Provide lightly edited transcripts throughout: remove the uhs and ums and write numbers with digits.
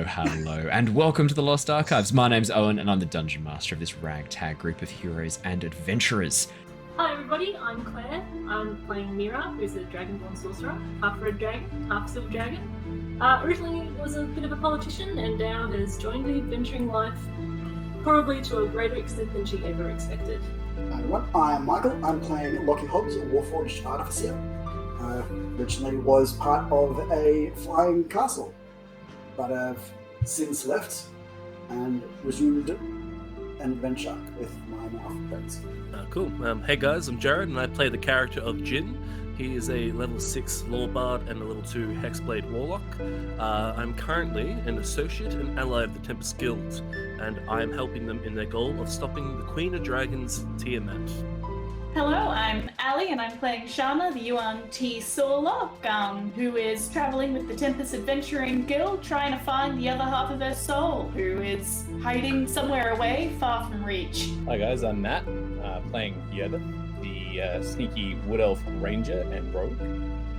hello, and welcome to the Lost Archives. My name's Owen, and I'm the Dungeon Master of this ragtag group of heroes and adventurers. Hi everybody, I'm Claire. I'm playing Mira, who's a Dragonborn Sorcerer, half red dragon, half silver dragon. Originally was a bit of a politician, and now has joined the adventuring life, probably to a greater extent than she ever expected. Hi everyone, I'm Michael. I'm playing Lockie, a Warforged Artificer. Originally was part of a flying castle, but I've since left and resumed an adventure with my now friends. Cool. Hey guys, I'm Jared, and I play the character of Jin. He is a level 6 Law Bard and a level 2 Hexblade Warlock. I'm currently an associate and ally of the Tempest Guild, and I am helping them in their goal of stopping the Queen of Dragons, Tiamat. Hello, I'm Ali, and I'm playing Shana, the Yuan-Ti Sorcerer, who is traveling with the Tempest Adventuring Guild, trying to find the other half of her soul, who is hiding somewhere away, far from reach. Hi guys, I'm Matt, playing Yervith, the sneaky Wood Elf Ranger and Rogue,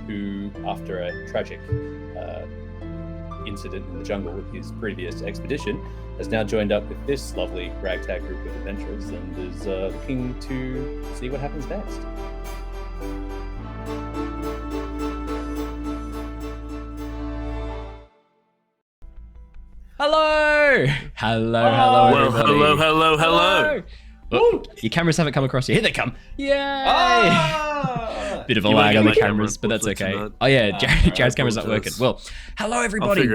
who, after a tragic incident in the jungle with his previous expedition, has now joined up with this lovely ragtag group of adventurers and is looking to see what happens next. Hello! Hello, everybody. Hello. Oh, your cameras haven't come across yet. Here they come. Yay! Bit of a lag on the cameras, but that's okay. Oh yeah, Jared's camera's not working. Well, hello everybody.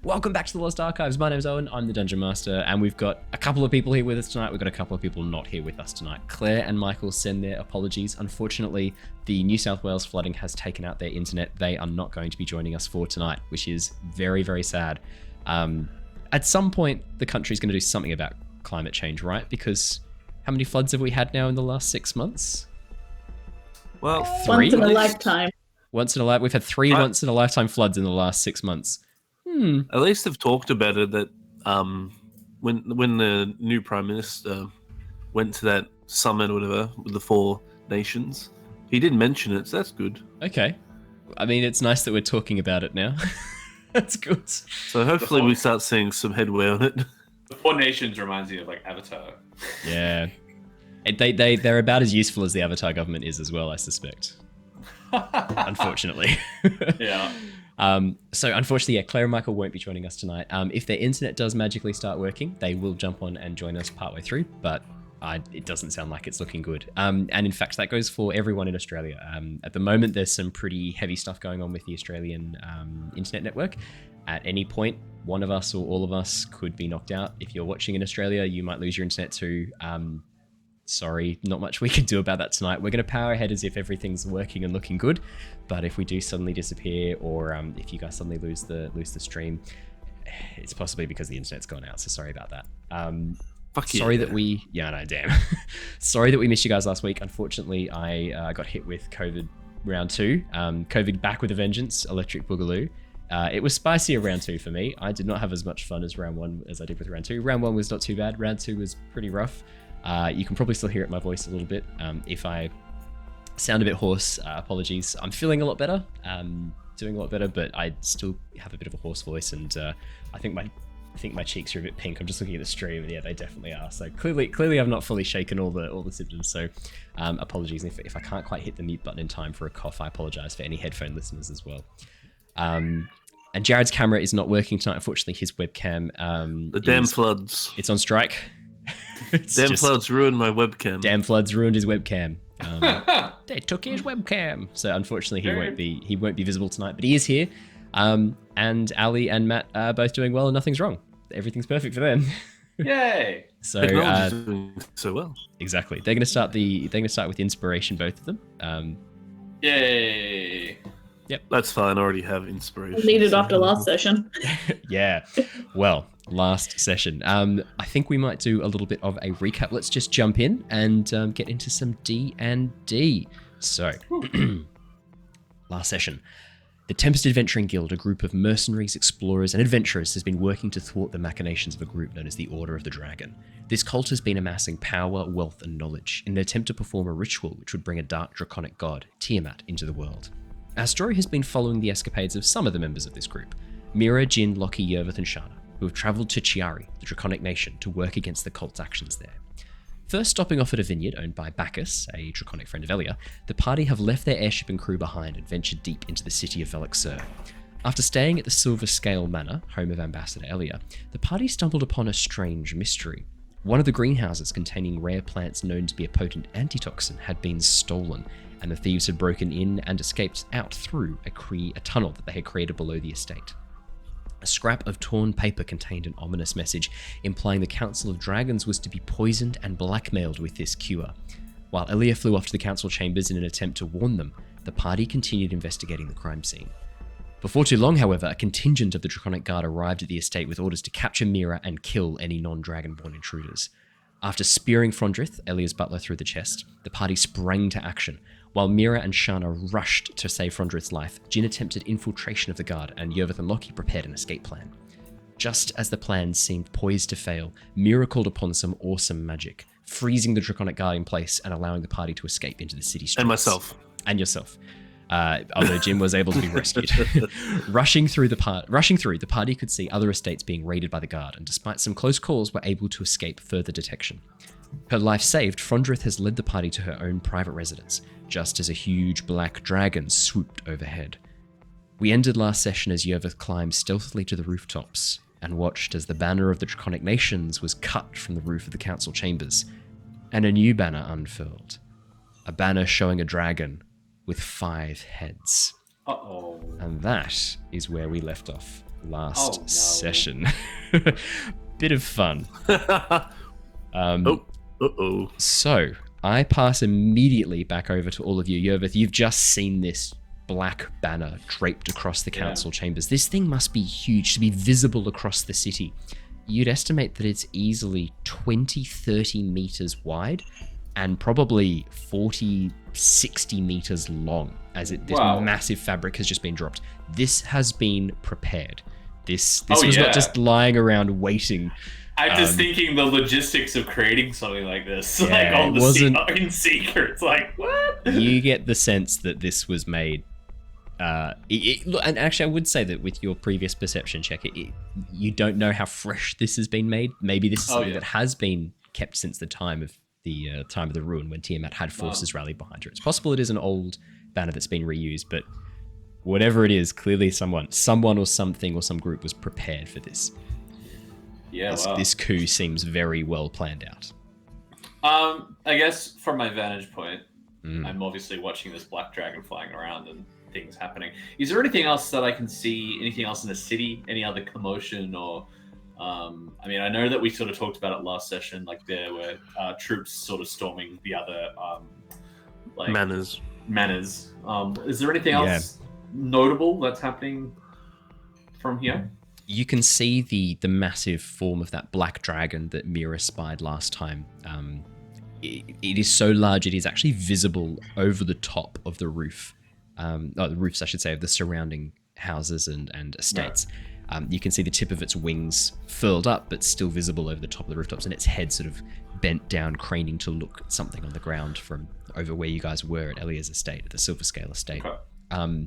Welcome back to the Lost Archives. My name's Owen. I'm the Dungeon Master, and we've got a couple of people here with us tonight. We've got a couple of people not here with us tonight. Claire and Michael send their apologies. Unfortunately, the New South Wales flooding has taken out their internet. They are not going to be joining us for tonight, which is very, very sad. At some point, the country's going to do something about climate change, right? Because how many floods have we had now in the last 6 months? Well, three? Once in a lifetime. We've had three once in a lifetime floods in the last 6 months. At least they've talked about it that when the new Prime Minister went to that summit or whatever with the 4 nations, he did mention it, so that's good. Okay. I mean, it's nice that we're talking about it now. That's good. So hopefully we start seeing some headway on it. The 4 nations reminds me of like Avatar. Yeah. They're about as useful as the Avatar government is as well, I suspect. Unfortunately. Yeah. So unfortunately, yeah, Claire and Michael won't be joining us tonight. If their internet does magically start working, they will jump on and join us partway through, but it doesn't sound like it's looking good. And in fact, that goes for everyone in Australia. At the moment, there's some pretty heavy stuff going on with the Australian internet network. At any point, one of us or all of us could be knocked out. If you're watching in Australia, you might lose your internet too. Sorry, not much we can do about that tonight. We're going to power ahead as if everything's working and looking good. But if we do suddenly disappear, or if you guys suddenly lose the stream, it's possibly because the internet's gone out. So sorry about that. Sorry that we missed you guys last week. Unfortunately, I got hit with COVID round 2. COVID back with a vengeance, electric boogaloo. It was spicy round 2 for me. I did not have as much fun as round 1 as I did with round 2. Round 1 was not too bad. Round 2 was pretty rough. You can probably still hear it in my voice a little bit. If I sound a bit hoarse, apologies. I'm feeling a lot better, doing a lot better, but I still have a bit of a hoarse voice, and I think my cheeks are a bit pink. I'm just looking at the stream, and yeah, they definitely are. So clearly I've not fully shaken all the symptoms. So apologies if I can't quite hit the mute button in time for a cough. I apologize for any headphone listeners as well. And Jared's camera is not working tonight. Unfortunately, his webcam The damn floods. It's on strike. Floods ruined my webcam. Damn floods ruined his webcam. They took his webcam. So unfortunately, he won't be visible tonight, but he is here. And Ali and Matt are both doing well, and nothing's wrong. Everything's perfect for them. Yay! So Technology's doing so well. Exactly. They're going to start with inspiration, both of them. Yay! Yep. That's fine. I already have inspiration. Needed after last session. Yeah. Well, last session. I think we might do a little bit of a recap. Let's just jump in and get into some D&D. So, last session. The Tempest Adventuring Guild, a group of mercenaries, explorers, and adventurers, has been working to thwart the machinations of a group known as the Order of the Dragon. This cult has been amassing power, wealth, and knowledge in an attempt to perform a ritual which would bring a dark draconic god, Tiamat, into the world. Our story has been following the escapades of some of the members of this group: Mira, Jin, Lockie, Yervith, and Shana. who have travelled to Chiari, the Draconic Nation, to work against the cult's actions there. First stopping off at a vineyard owned by Bacchus, a Draconic friend of Elia, the party have left their airship and crew behind and ventured deep into the city of Velixur. After staying at the Silver Scale Manor, home of Ambassador Elia, the party stumbled upon a strange mystery. One of the greenhouses containing rare plants known to be a potent antitoxin had been stolen, and the thieves had broken in and escaped out through a tunnel that they had created below the estate. A scrap of torn paper contained an ominous message, implying the Council of Dragons was to be poisoned and blackmailed with this cure. While Elia flew off to the council chambers in an attempt to warn them, the party continued investigating the crime scene. Before too long, however, a contingent of the Draconic Guard arrived at the estate with orders to capture Mira and kill any non-Dragonborn intruders. After spearing Frondrith, Elia's butler, through the chest, the party sprang to action. While Mira and Shana rushed to save Frondrith's life, Jin attempted infiltration of the guard, and Yervith and Lockie prepared an escape plan. Just as the plan seemed poised to fail, Mira called upon some awesome magic, freezing the Draconic Guard in place and allowing the party to escape into the city streets. And myself. And yourself. Although Jim was able to be rescued. Rushing through, the party could see other estates being raided by the guard, and despite some close calls, were able to escape further detection. Her life saved, Frondrith has led the party to her own private residence, just as a huge black dragon swooped overhead. We ended last session as Yervith climbed stealthily to the rooftops and watched as the banner of the Draconic Nations was cut from the roof of the council chambers, and a new banner unfurled. A banner showing a dragon with 5 heads. Uh-oh. And that is where we left off last session. Bit of fun. So, I pass immediately back over to all of you. Yervith, you've just seen this black banner draped across the council chambers. This thing must be huge to be visible across the city. You'd estimate that it's easily 20-30 meters wide and probably 40-60 meters long, as this massive fabric has just been dropped. This has been prepared. This was not just lying around waiting. I'm just thinking the logistics of creating something like this, Yeah, like on it the wasn't- in secret. It's like, what? You get the sense that this was made. And actually, I would say that with your previous perception check, you don't know how fresh this has been made. Maybe this is something that has been kept since the time of the ruin, when Tiamat had forces rallied behind her. It's possible it is an old banner that's been reused, but whatever it is, clearly someone or something or some group was prepared for this. Yeah, This coup seems very well planned out. I guess from my vantage point, I'm obviously watching this black dragon flying around and things happening. Is there anything else that I can see? Anything else in the city? Any other commotion or? I mean, I know that we sort of talked about it last session. Like there were troops sort of storming the other Manors. Is there anything else notable that's happening from here? You can see the massive form of that black dragon that Mira spied last time. It is so large, it is actually visible over the top of the roof. The roofs, I should say, of the surrounding houses and estates. Right. You can see the tip of its wings furled up, but still visible over the top of the rooftops, and its head sort of bent down, craning to look at something on the ground from over where you guys were at Elia's estate, at the Silver Scale estate. Okay.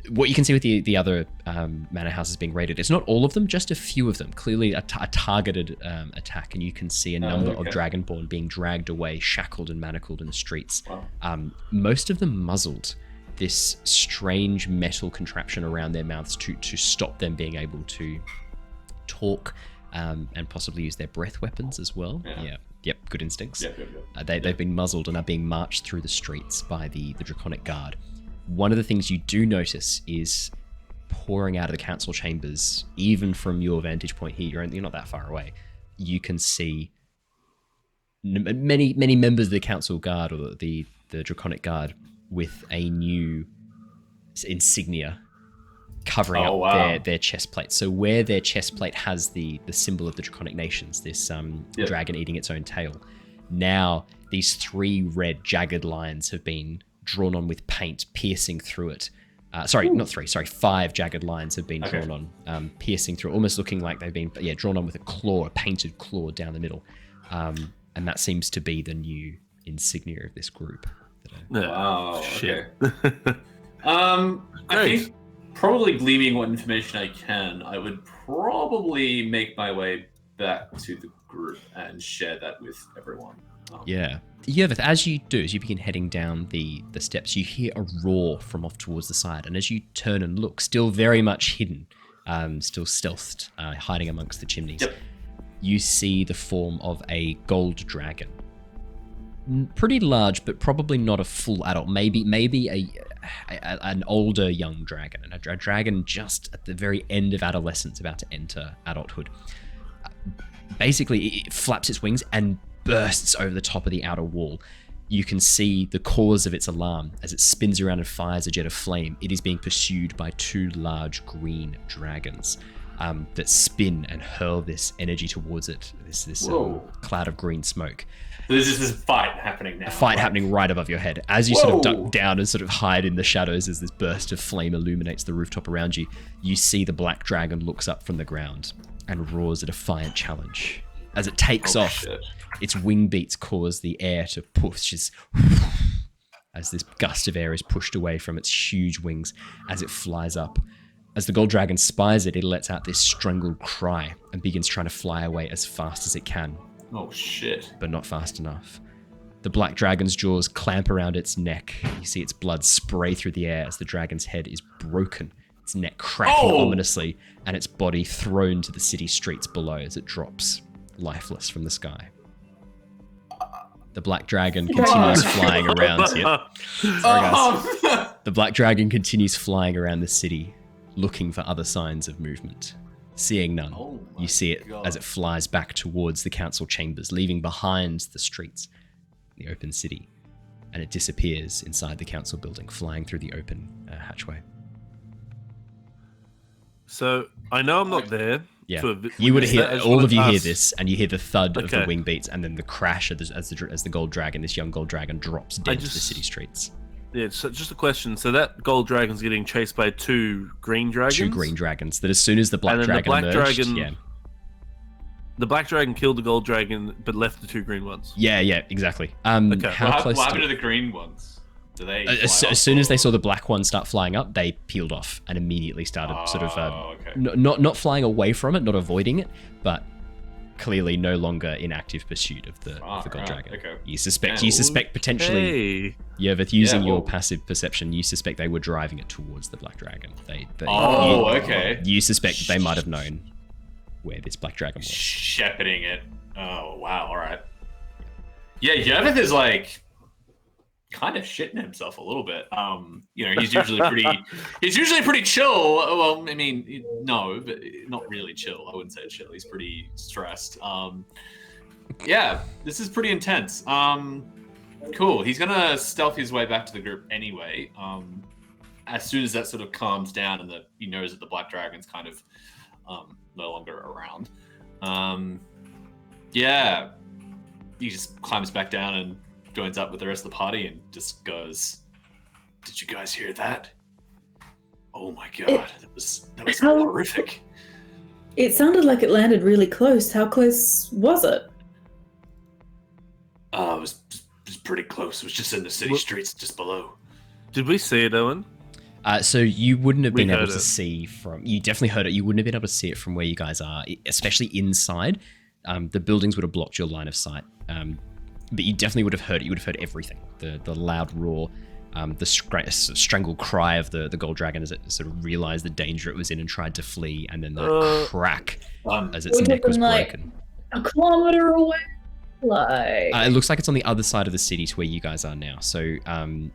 What you can see with the other manor houses being raided, it's not all of them, just a few of them. Clearly a targeted attack, and you can see a number of Dragonborn being dragged away, shackled and manacled in the streets. Wow. Most of them muzzled. This strange metal contraption around their mouths to stop them being able to talk and possibly use their breath weapons as well. Yep, good instincts. They've been muzzled and are being marched through the streets by the Draconic Guard. One of the things you do notice is pouring out of the council chambers, even from your vantage point here, you're not that far away, you can see many members of the council guard or the Draconic Guard with a new insignia covering up their chest plate. So where their chest plate has the symbol of the Draconic Nations, this dragon eating its own tail, now these 3 red jagged lines have been drawn on with paint, piercing through it. 5 jagged lines have been drawn on, piercing through, almost looking like they've been drawn on with a painted claw down the middle. And that seems to be the new insignia of this group. Wow. Shit. Okay. I think probably gleaming what information I can, I would probably make my way back to the group and share that with everyone. Yeah. Yervith, as you begin heading down the steps, you hear a roar from off towards the side. And as you turn and look, still very much hidden, still stealthed, hiding amongst the chimneys, you see the form of a gold dragon. Pretty large, but probably not a full adult. Maybe an older young dragon, and a dragon just at the very end of adolescence, about to enter adulthood. Basically, it flaps its wings and bursts over the top of the outer wall. You can see the cause of its alarm as it spins around and fires a jet of flame. It is being pursued by 2 large green dragons that spin and hurl this energy towards it. This cloud of green smoke. There's just this fight happening now. A fight happening right above your head. As you sort of duck down and sort of hide in the shadows as this burst of flame illuminates the rooftop around you, you see the black dragon looks up from the ground and roars a defiant challenge. As it takes off, shit. Its wing beats cause the air to push as this gust of air is pushed away from its huge wings as it flies up. As the gold dragon spies it, it lets out this strangled cry and begins trying to fly away as fast as it can. Oh shit. But not fast enough. The black dragon's jaws clamp around its neck. You see its blood spray through the air as the dragon's head is broken, its neck cracking ominously, and its body thrown to the city streets below as it drops, lifeless from the sky. The black dragon continues flying around. Sorry, guys. The black dragon continues flying around the city, looking for other signs of movement. Seeing none, you see it as it flies back towards the council chambers, leaving behind the streets, the open city, and it disappears inside the council building, flying through the open hatchway. So I know I'm not there. Yeah, you would hear all of you hear this, and you hear the thud of the wing beats, and then the crash as the gold dragon, this young gold dragon, drops dead to the city streets. Yeah, so just a question. So that gold dragon's getting chased by 2 green dragons? 2 green dragons. That as soon as the black dragon emerged, the black dragon killed the gold dragon, but left the 2 green ones. Yeah, exactly. Okay. What happened to the green ones? Do they as soon as they saw the black one start flying up, they peeled off and immediately started not flying away from it, not avoiding it, but clearly no longer in active pursuit of the gold dragon. Okay. You suspect potentially, Yervith, using your passive perception, you suspect they were driving it towards the black dragon. You suspect they might have known where this black dragon was. Shepherding it. Oh wow! All right. Yeah, Yervith is like kind of shitting himself a little bit. He's usually pretty chill. Well, I mean, no, but not really chill. I wouldn't say chill. He's pretty stressed. This is pretty intense. Cool. He's gonna stealth his way back to the group anyway. As soon as that sort of calms down and he knows that the black dragon's kind of no longer around. He just climbs back down and joins up with the rest of the party and just goes, "Did you guys hear that? Oh my god, that was horrific." It sounded like it landed really close. How close was it? It was pretty close. It was just in the city streets just below. Did we see it, Owen? So you wouldn't have been able to see from... You definitely heard it. You wouldn't have been able to see it from where you guys are, especially inside. The buildings would have blocked your line of sight. But you definitely would have heard it. You would have heard everything. The loud roar, the strangled cry of the gold dragon as it sort of realized the danger it was in and tried to flee, and then the crack as its neck was broken. A kilometer away? It looks like it's on the other side of the city to where you guys are now. So, and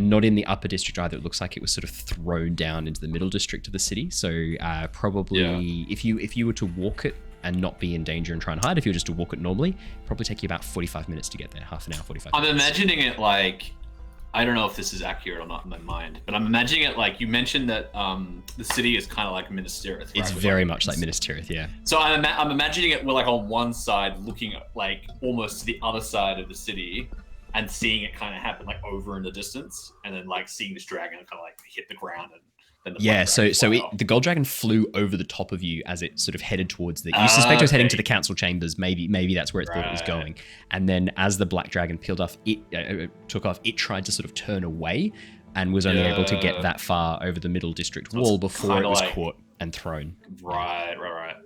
not in the upper district either. It looks like it was sort of thrown down into the middle district of the city. So probably if you were to walk it and not be in danger and try and hide, if you were just to walk it normally, probably take you about 45 minutes to get there, half an hour, 45 minutes. I'm imagining it like, I don't know if this is accurate or not in my mind, but I'm imagining it like, you mentioned that the city is kind of like Minas Tirith, right? It's very much like Minas Tirith, yeah. So I'm imagining it, we're like on one side looking at like almost to the other side of the city and seeing it kind of happen like over in the distance, and then like seeing this dragon kind of like hit the ground and the gold dragon flew over the top of you as it sort of headed towards you suspect it was heading to the council chambers. Maybe that's where it thought it was going. And then as the black dragon peeled off, it took off. It tried to sort of turn away, and was only able to get that far over the middle district wall before it was caught and thrown. Right.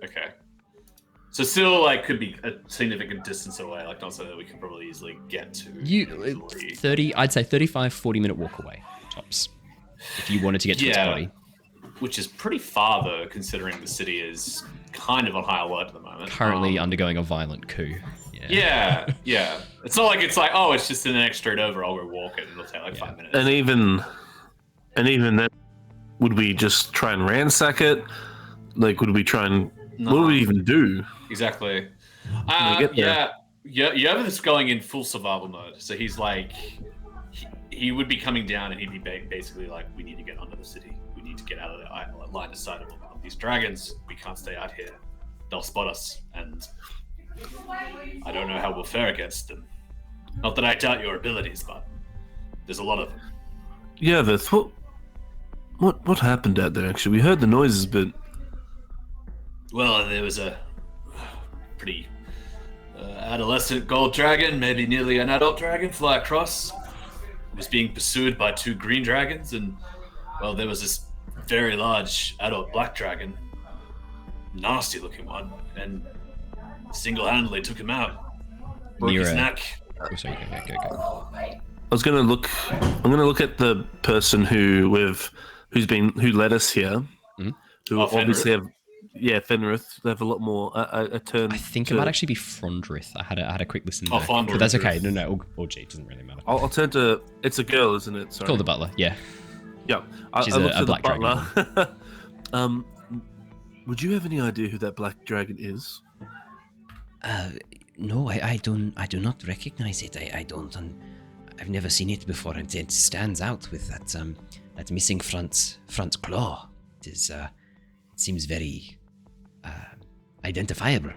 Okay. So still, like, could be a significant distance away, like not something that we could probably easily get to. I'd say 35, 40-minute walk away, tops, if you wanted to get to its body. Which is pretty far, though, considering the city is kind of on high alert at the moment. Currently undergoing a violent coup. Yeah. It's not like it's just in the next street over, I'll go walk it, and it'll take like 5 minutes. And even then, would we just try and ransack it? Like, would we try and... What do we even do? Exactly. Yervith is going in full survival mode. So he's like, he would be coming down and he'd be basically like, we need to get under the city. We need to get out of the line of sight of these dragons. We can't stay out here. They'll spot us. And I don't know how we'll fare against them. Not that I doubt your abilities, but there's a lot of them. Yervith, what happened out there, actually? We heard the noises, but... Well, there was a pretty adolescent gold dragon, maybe nearly an adult dragon, fly across. It was being pursued by 2 green dragons, and, well, there was this very large adult black dragon, nasty looking one, and single-handedly took him out. Broke his neck. Oh, sorry, go. I'm gonna look at the person who led us here, who obviously have... Yeah, Fenrith. They have a lot more a turn. I think it might actually be Frondrith. I had a quick listen there. But that's okay. No. Or G, it doesn't really matter. I'll turn to... It's a girl, isn't it? Sorry. Call the butler, yeah. Yeah. She's a black dragon. Would you have any idea who that black dragon is? No, I do not recognize it. I don't. I've never seen it before. It stands out with that missing front claw. It seems very identifiable.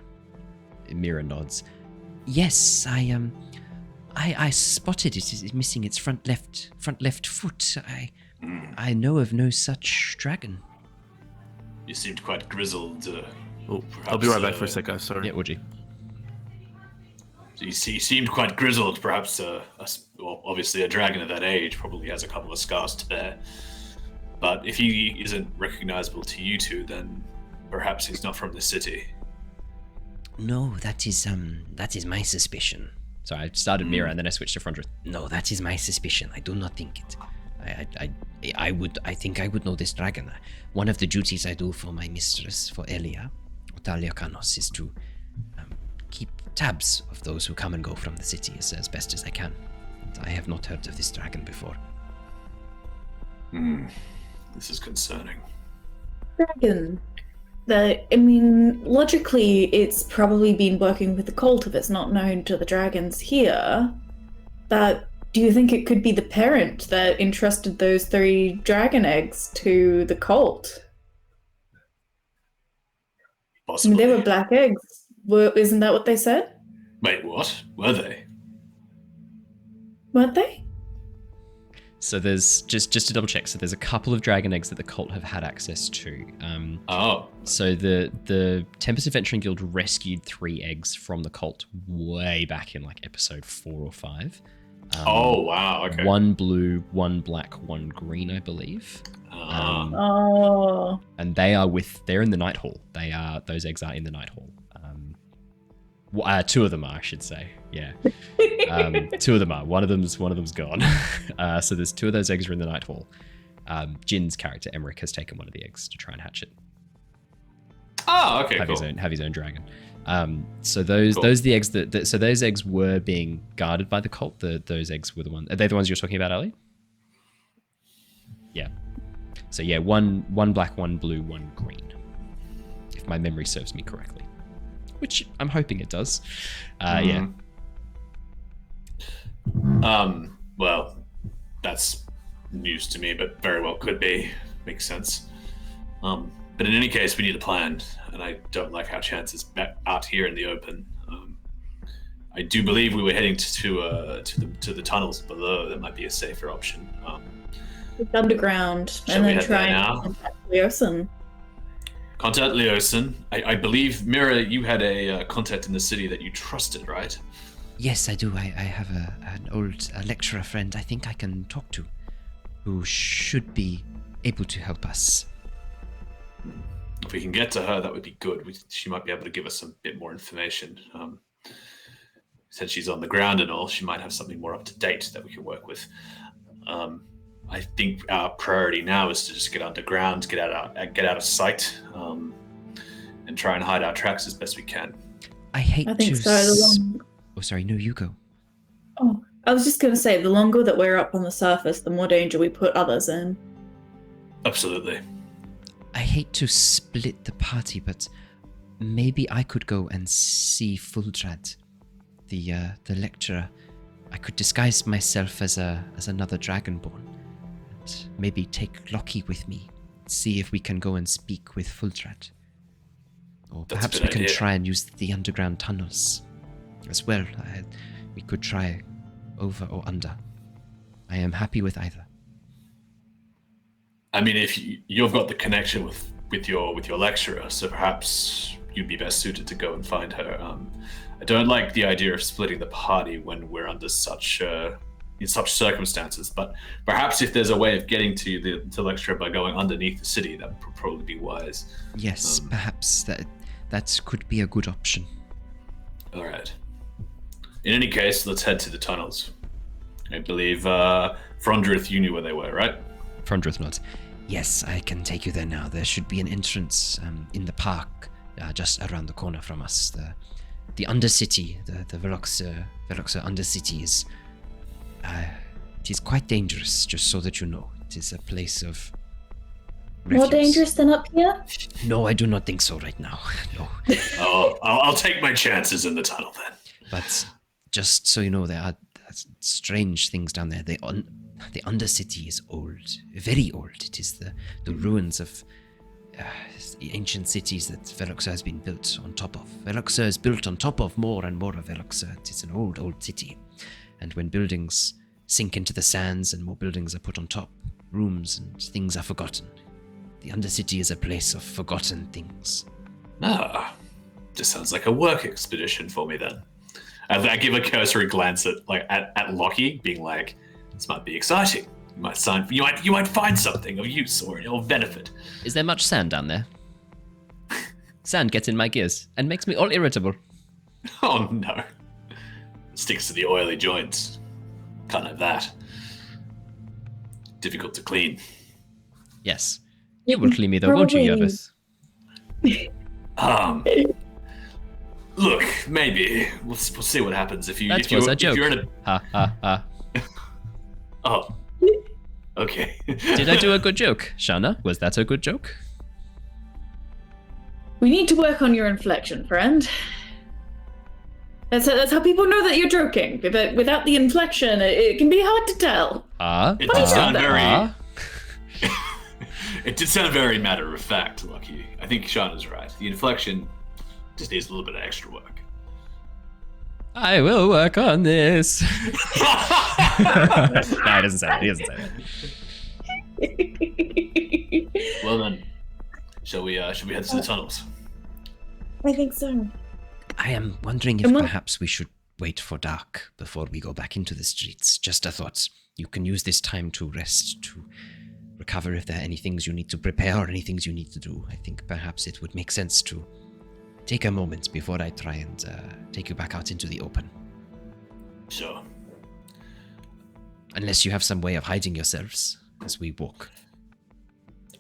Mira nods. Yes, I spotted it. It's missing its front left foot. I know of no such dragon. You seemed quite grizzled. I'll be right back for a sec, guys. Sorry. Yeah, would you? So you seemed quite grizzled. Perhaps, obviously, a dragon of that age probably has a couple of scars to bear. But if he isn't recognizable to you two, then perhaps he's not from the city. No, that is my suspicion. So I started Mira and then I switched to Frondrith. No, that is my suspicion. I do not think it. I think I would know this dragon. One of the duties I do for my mistress, for Elia, Otalia Kanos, is to keep tabs of those who come and go from the city as best as I can. And I have not heard of this dragon before. This is concerning. Dragon. Logically, it's probably been working with the cult if it's not known to the dragons here. But do you think it could be the parent that entrusted those 3 dragon eggs to the cult? Possibly. They were black eggs. Isn't that what they said? Wait, what? Were they? Weren't they? So there's just to double check. So there's a couple of dragon eggs that the cult have had access to. So the Tempest Adventuring Guild rescued 3 eggs from the cult way back in like episode 4 or 5. Oh wow! Okay. 1 blue, 1 black, 1 green, I believe. And they're in the Night Hall. Those eggs are in the Night Hall. 2 of them are, I should say. Yeah. 2 of them are. One of them's gone. So there's 2 of those eggs are in the Night Hall. Jin's character Emmerich has taken one of the eggs to try and hatch it. Oh, okay. Have his own dragon. So those are the eggs so those eggs were being guarded by the cult. Those eggs were the ones. Are they the ones you're talking about, Ali? Yeah. So yeah, one black, 1 blue, 1 green. If my memory serves me correctly. Which I'm hoping it does. Yeah. Well, that's news to me, but very well could be. Makes sense. But in any case, we need a plan, and I don't like our chances out here in the open. I do believe we were heading to the tunnels below. That might be a safer option. It's underground, and then try and contact Leosin. Contact Leosin. I believe, Mira, you had a contact in the city that you trusted, right? Yes, I do. I have an old lecturer friend I think I can talk to. who should be able to help us. If we can get to her, that would be good. She might be able to give us a bit more information. Since she's on the ground and all, she might have something more up to date that we can work with. I think our priority now is to just get underground, get out of sight, and try and hide our tracks as best we can. I think so. Oh, sorry. No, you go. Oh, I was just going to say, the longer that we're up on the surface, the more danger we put others in. Absolutely. I hate to split the party, but maybe I could go and see Fuldrad, the lecturer. I could disguise myself as another Dragonborn, and maybe take Lockie with me. See if we can go and speak with Fuldrad. Or perhaps we can try and use the underground tunnels as well. We could try over or under. I am happy with either. I mean, if you've got the connection with your lecturer, so perhaps you'd be best suited to go and find her. I don't like the idea of splitting the party when we're under such circumstances, but perhaps if there's a way of getting to the lecturer by going underneath the city, that would probably be wise. Yes, perhaps that could be a good option. All right. In any case, let's head to the tunnels. I believe Frondrith, you knew where they were, right? Frondrith nods. Yes, I can take you there now. There should be an entrance in the park just around the corner from us. The Undercity, the Velixur Undercity is it is quite dangerous, just so that you know. It is a place of refuge. More dangerous than up here? No, I do not think so right now. No. Oh, I'll take my chances in the tunnel then. But just so you know, there are strange things down there. The Undercity is old, very old. It is the ruins of the ancient cities that Velixur has been built on top of. Velixur is built on top of more and more of Velixur. It is an old city. And when buildings sink into the sands and more buildings are put on top, rooms and things are forgotten. The Undercity is a place of forgotten things. Ah, just sounds like a work expedition for me then. I give a cursory glance at Lockie, being like, "This might be exciting. You might find something of use or benefit." Is there much sand down there? Sand gets in my gears and makes me all irritable. Oh no. Sticks to the oily joints. Can't have that. Difficult to clean. Yes. You will clean me though, won't you, Yervith? Look, maybe. We'll see what happens if That was a joke. If you're in a... Ha ha ha. Oh. Okay. Did I do a good joke, Shana? Was that a good joke? We need to work on your inflection, friend. That's how people know that you're joking. But without the inflection, it can be hard to tell. It did sound very... It did sound very matter of fact, Lockie. I think Shana's right. The inflection just needs a little bit of extra work. I will work on this. No, he doesn't say that. Well then, shall we head to the tunnels? I think so. I am wondering if perhaps we should wait for dark before we go back into the streets. Just a thought. You can use this time to rest, to recover if there are any things you need to prepare or any things you need to do. I think perhaps it would make sense to take a moment before I try and take you back out into the open. Sure. Unless you have some way of hiding yourselves as we walk.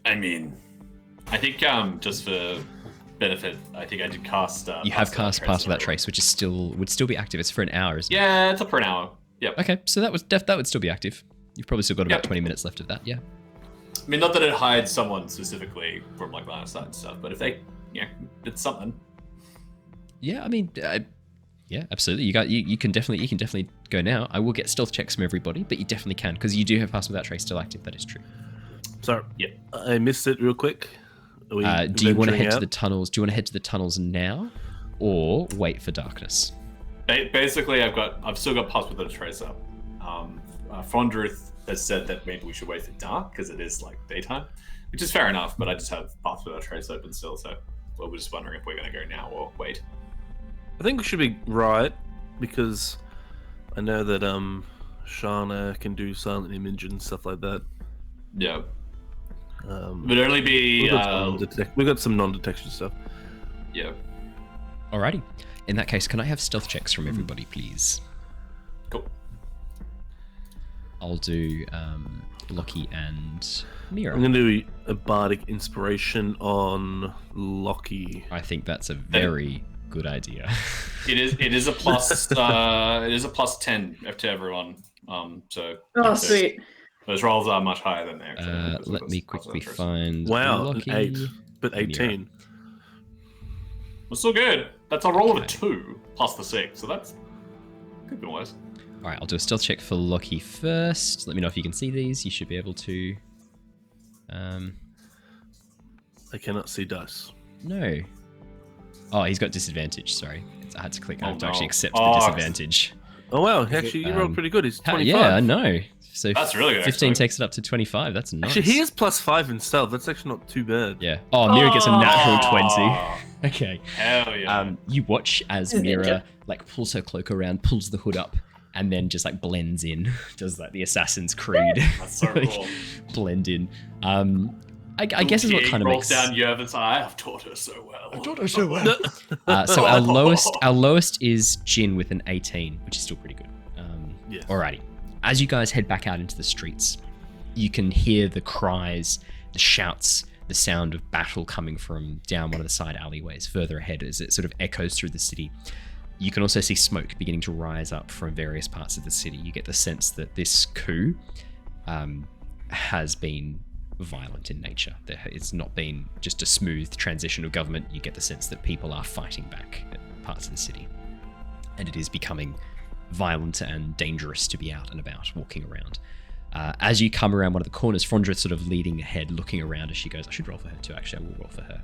I mean, I think just for benefit, I think I did cast. You have cast Pass Without Trace, which is would still be active. It's for an hour, isn't it? Yeah, it's up for an hour. Yep. Okay, so that would still be active. You've probably still got about 20 minutes left of that. Yeah. I mean, not that it hides someone specifically from like line of sight and stuff, but if they, it's something. Yeah, I mean, yeah, absolutely. You can definitely go now. I will get stealth checks from everybody, but you definitely can because you do have Pass Without Trace still active. That is true. Sorry, yeah, I missed it real quick. Do you want to head to the tunnels? Do you want to head to the tunnels now, or wait for darkness? Basically, I've still got Pass Without Trace up. Frondrith has said that maybe we should wait for dark because it is like daytime, which is fair enough. But I just have Pass Without Trace open still, so we're just wondering if we're going to go now or wait. I think we should be right because I know that Shana can do silent image and stuff like that. Yeah. Would only be. We got some non-detection stuff. Yeah. Alrighty. In that case, can I have stealth checks from everybody, please? Cool. I'll do Lockie and Mira. I'm going to do a bardic inspiration on Lockie. I think that's a very good idea. It is a plus. It is a plus 10 to everyone. So. Oh, sweet. Those rolls are much higher than there. Let me quickly find. Wow, Lockie, an 8, but 18. It's still good. That's a roll of a 2 plus the 6, so that's could be worse. All right, I'll do a stealth check for Lockie first. Let me know if you can see these. You should be able to. I cannot see dice. No. Oh, he's got disadvantage. Sorry, I had to click. I have to actually accept Oh, the disadvantage. Oh wow, actually you rolled pretty good. He's 25. Yeah, I know. So That's really good, 15 actually. takes it up to 25. That's nice. Actually, he is +5 in stealth. That's actually not too bad. Yeah. Oh, Mira gets a natural Oh, 20. Okay. Hell yeah. You watch as Mira like pulls her cloak around, pulls the hood up, and then just like blends in. Does like the Assassin's Creed. That's so like, cool. blend in. I guess is what kind of rolls makes down Yervith's eye. I've taught her so well. so our lowest is Jin with an 18, which is still pretty good. Yes. Alrighty. As you guys head back out into the streets, you can hear the cries, the shouts, the sound of battle coming from down one of the side alleyways further ahead as it sort of echoes through the city. You can also see smoke beginning to rise up from various parts of the city. You get the sense that this coup has been violent in nature. It's not been just a smooth transition of government. You get the sense that people are fighting back at parts of the city. And it is becoming violent and dangerous to be out and about, walking around. As you come around one of the corners, Frondra sort of leading ahead, looking around as she goes. I should roll for her too, actually. I will roll for her.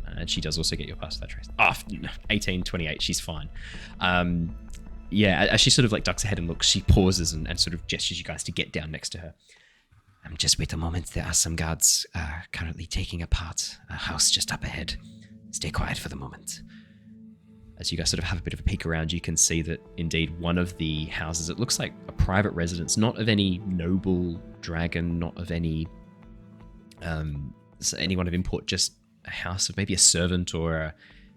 And she does also get your pass to that trace. 18, 28, she's fine. As she sort of like ducks ahead and looks, she pauses and sort of gestures you guys to get down next to her. Just wait a moment. There are some guards currently taking apart a house just up ahead. Stay quiet for the moment. As you guys sort of have a bit of a peek around, you can see that indeed one of the houses, it looks like a private residence, not of any noble dragon, not of any anyone of import, just a house of maybe a servant or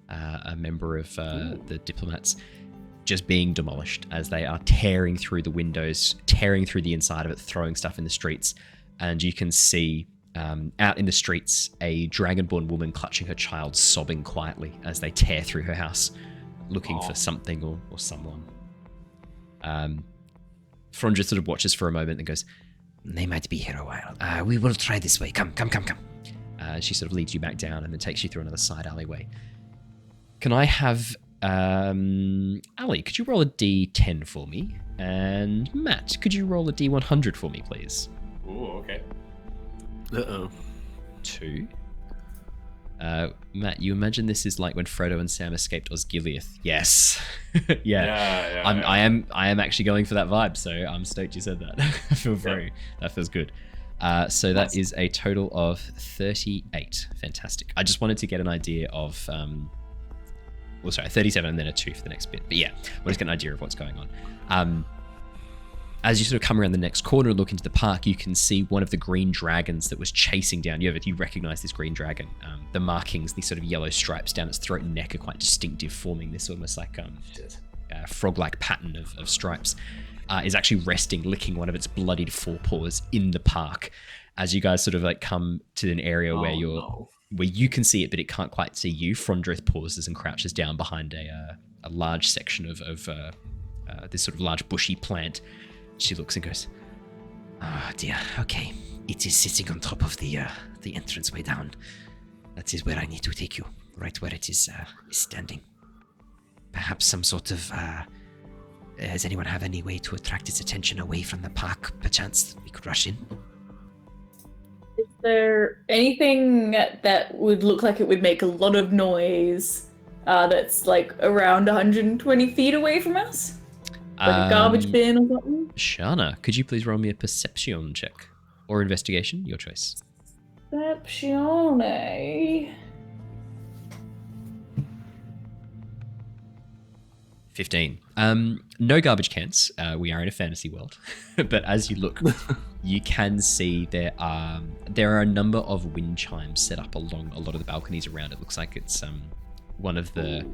a member of the diplomats, just being demolished as they are tearing through the windows, tearing through the inside of it, throwing stuff in the streets. And you can see out in the streets a dragonborn woman clutching her child, sobbing quietly as they tear through her house, looking for something or someone. Frondra sort of watches for a moment and goes, "They might be here a while. We will try this way. Come. She sort of leads you back down and then takes you through another side alleyway. Can I have... Ali, could you roll a D10 for me? And Matt, could you roll a D100 for me, please? Ooh, okay. 2. Matt, you imagine this is like when Frodo and Sam escaped Osgiliath? Yes. Yeah. I am actually going for that vibe, so I'm stoked you said that. I feel that feels good. So that is a total of 38. Fantastic. I just wanted to get an idea of 37 and then a 2 for the next bit. But yeah, we'll just get an idea of what's going on. As you sort of come around the next corner and look into the park, you can see one of the green dragons that was chasing down Yervith. You recognize this green dragon. The markings, these sort of yellow stripes down its throat and neck are quite distinctive, forming this almost like frog-like pattern of stripes. Is actually resting, licking one of its bloodied forepaws in the park. As you guys sort of like come to an area where you can see it, but it can't quite see you, Frondra pauses and crouches down behind a large section of this sort of large bushy plant. She looks and goes, "Oh dear, okay. It is sitting on top of the entranceway down. That is where I need to take you, right where it is standing. Perhaps some sort of... does anyone have any way to attract its attention away from the park, perchance we could rush in?" Is there anything that would look like it would make a lot of noise that's like around 120 feet away from us? Like a garbage bin or something? Shana, could you please roll me a perception check? Or investigation, your choice. Perception. 15. No garbage cans. We are in a fantasy world. But as you look, you can see there are a number of wind chimes set up along a lot of the balconies around. It looks like it's one of the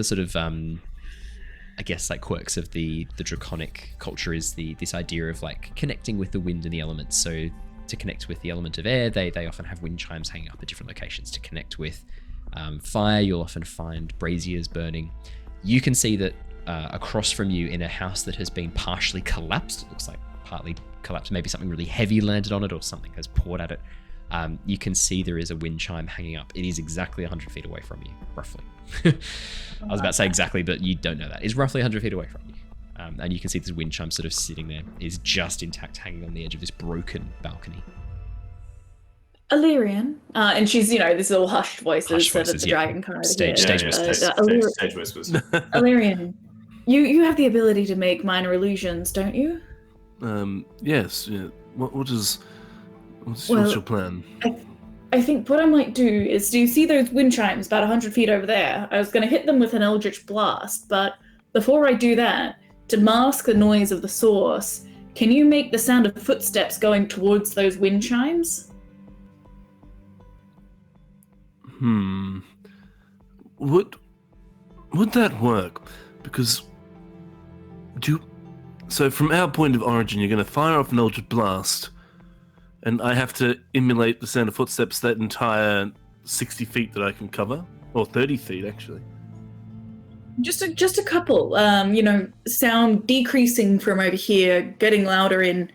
sort of I guess like quirks of the draconic culture is this idea of like connecting with the wind and the elements. So to connect with the element of air, they often have wind chimes hanging up at different locations. To connect with fire, you'll often find braziers burning. You can see that across from you in a house that has been partially collapsed, it looks like partly collapsed, maybe something really heavy landed on it or something has poured at it. You can see there is a wind chime hanging up. It is exactly 100 feet away from you, roughly. I was about to say exactly, but you don't know that. It's roughly 100 feet away from you. And you can see this wind chime sort of sitting there, is just intact, hanging on the edge of this broken balcony. Illyrian, and she's, this all hushed voices so that the dragon can't Stage whispers. Stage whispers. Illyrian, you have the ability to make minor illusions, don't you? Yes. Yeah. What's your plan? I think what I might do is, do you see those wind chimes about 100 feet over there? I was going to hit them with an Eldritch Blast, but before I do that, to mask the noise of the source, can you make the sound of footsteps going towards those wind chimes? Would that work? Because so from our point of origin, you're going to fire off an Eldritch Blast, and I have to emulate the sound of footsteps that entire 60 feet that I can cover, or 30 feet actually. Just a couple, sound decreasing from over here, getting louder in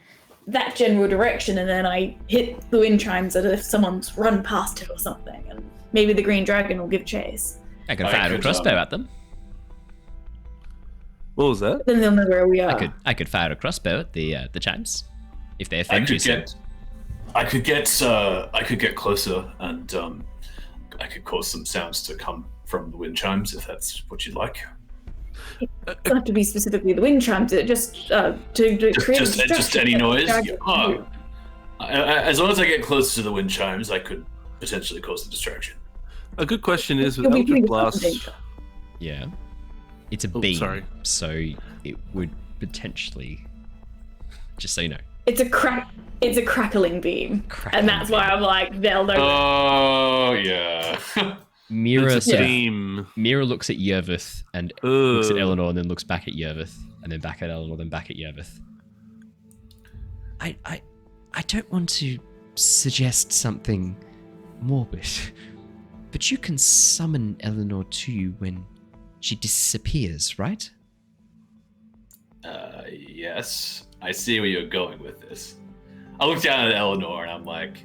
that general direction, and then I hit the wind chimes as if someone's run past it or something, and maybe the green dragon will give chase. I can fire a crossbow at them. What was that? Then they'll know where we are. I could fire a crossbow at the chimes if they offend you. I could get closer, and I could cause some sounds to come from the wind chimes if that's what you'd like. It doesn't have to be specifically the wind chimes. It just to create just any noise. As long as I get closer to the wind chimes, I could potentially cause the distraction. A good question is with Eldritch Blast. Yeah, it's a beam, so it would potentially. Just so you know, it's a crackling beam, and that's why I'm like, they'll know. Oh yeah. Mira looks at Yervith and looks at Eleanor and then looks back at Yervith and then back at Eleanor, then back at Yervith. I don't want to suggest something morbid, but you can summon Eleanor to you when she disappears, right? Yes. I see where you're going with this. I look down at Eleanor and I'm like,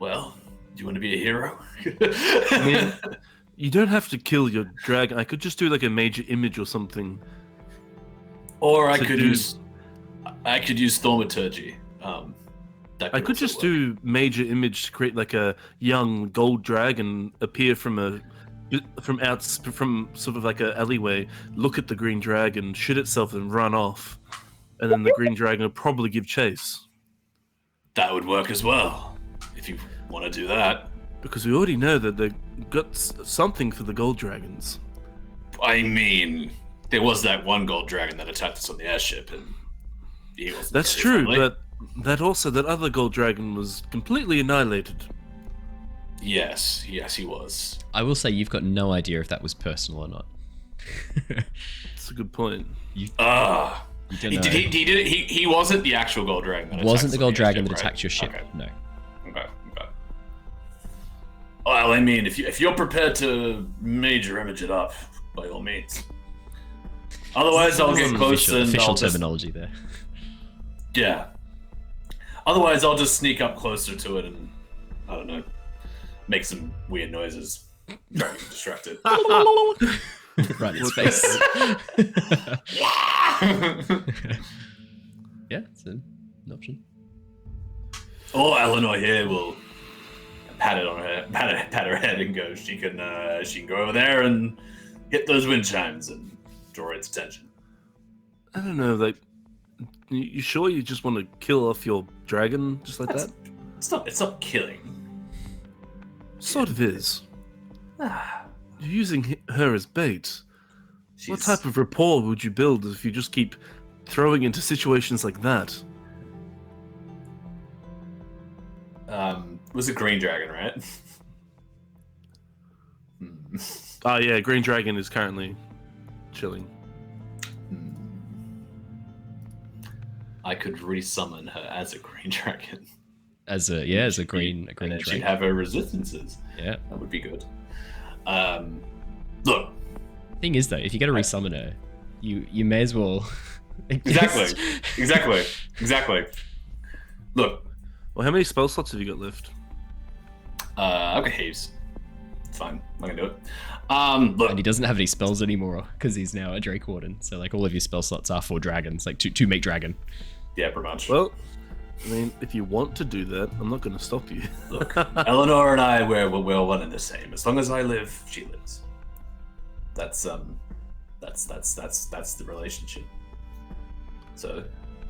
well, do you want to be a hero? I mean, you don't have to kill your dragon. I could just do like a major image or something. Or I could use thaumaturgy. I could just do major image to create like a young gold dragon appear from sort of like a alleyway, look at the green dragon, shit itself and run off. And then the green dragon will probably give chase. That would work as well, if you want to do that. Because we already know that they got something for the gold dragons. I mean, there was that one gold dragon that attacked us on the airship, and he wasn't. That's true, but that other gold dragon was completely annihilated. Yes, he was. I will say you've got no idea if that was personal or not. That's a good point. You don't know. He wasn't the actual gold dragon. That wasn't the gold dragon that attacked your ship. Okay. No. Okay. Well, I mean, if you're prepared to major image it up, by all means. Otherwise, I'll get close and official terminology there. Yeah. Otherwise, I'll just sneak up closer to it and I don't know, make some weird noises, trying to get distracted. Right in its face. Yeah, it's an option. Or Eleanor here will pat her head and go. She can go over there and hit those wind chimes and draw its attention. I don't know, like, you sure you just want to kill off your dragon just like that? It's not killing. Sort of is. You're using her as bait. What type of rapport would you build if you just keep throwing into situations like that? It was a green dragon, right? Oh yeah, green dragon is currently chilling. I could resummon her as a green dragon. As a green and dragon. she'd have her resistances. Yeah, that would be good. Look. Thing is though, if you're gonna resummon her, you may as well. Exactly. Look. Well, how many spell slots have you got left? I've got heaps. It's fine. I'm gonna do it. Look. And he doesn't have any spells anymore because he's now a Drake Warden. So like all of your spell slots are for dragons, like to make dragon. Yeah, pretty much. Well, I mean, if you want to do that, I'm not going to stop you. Look, Eleanor and I, we're one and the same. As long as I live, she lives. That's the relationship. So,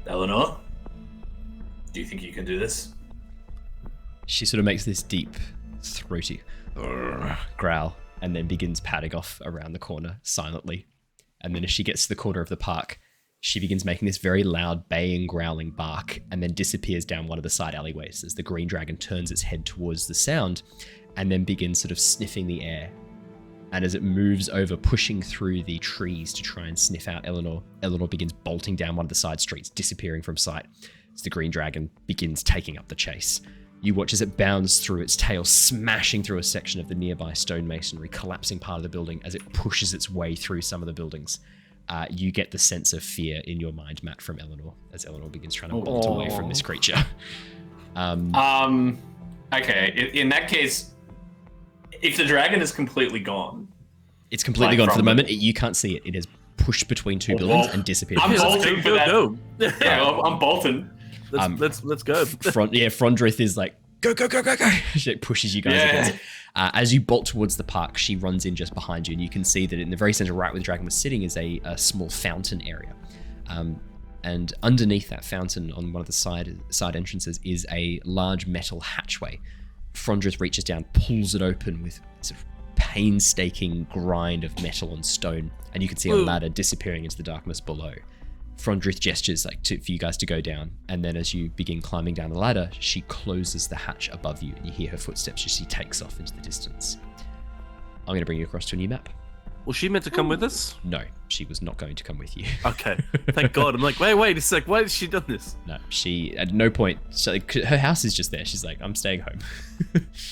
Eleanor, do you think you can do this? She sort of makes this deep, throaty growl and then begins padding off around the corner silently. And then as she gets to the corner of the park, she begins making this very loud baying, growling bark and then disappears down one of the side alleyways as the green dragon turns its head towards the sound and then begins sort of sniffing the air. And as it moves over, pushing through the trees to try and sniff out Eleanor, Eleanor begins bolting down one of the side streets, disappearing from sight as the green dragon begins taking up the chase. You watch as it bounds through, its tail smashing through a section of the nearby stonemasonry, collapsing part of the building as it pushes its way through some of the buildings. You get the sense of fear in your mind, Matt, from Eleanor, as Eleanor begins trying to bolt away from this creature. Okay, in that case, if the dragon is completely gone... It's completely gone for the moment. You can't see it. It has pushed between two buildings and disappeared. I'm bolting for that. Go. Yeah, I'm bolting. Let's go. Frondrith is like, go. She pushes you guys against it. As you bolt towards the park, she runs in just behind you, and you can see that in the very center, right where the dragon was sitting, is a small fountain area. And underneath that fountain, on one of the side entrances, is a large metal hatchway. Frondrith reaches down, pulls it open with sort of painstaking grind of metal and stone, and you can see a ladder disappearing into the darkness below. Frondrith gestures for you guys to go down, and then as you begin climbing down the ladder, she closes the hatch above you, and you hear her footsteps as she takes off into the distance. I'm going to bring you across to a new map. Was she meant to come with us? No, she was not going to come with you. Okay, thank God. I'm like, wait a sec, why has she done this? No, she, at no point, her house is just there. She's like, I'm staying home.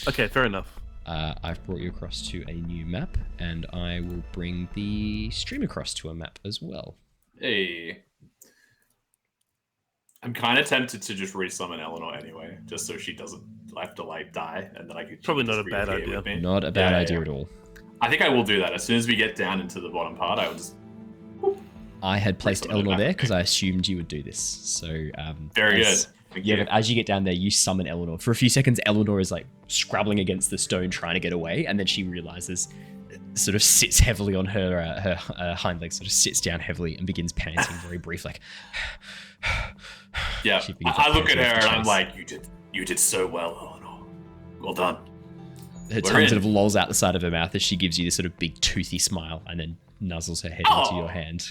Okay, fair enough. I've brought you across to a new map, and I will bring the stream across to a map as well. Hey. I'm kind of tempted to just resummon Eleanor anyway, just so she doesn't have to die, and then I could probably not a bad idea. Not a bad idea at all. I think I will do that as soon as we get down into the bottom part. I will just. I had placed Eleanor there because I assumed you would do this. So very good. But as you get down there, you summon Eleanor. For a few seconds, Eleanor is like scrabbling against the stone, trying to get away, and then she realizes, sort of sits heavily on her hind legs, sort of sits down heavily and begins panting very brief, like. Yeah, I look at her and I'm like, you did so well, Eleanor. Well done. Her tongue sort of lolls out the side of her mouth as she gives you this sort of big toothy smile and then nuzzles her head into your hand.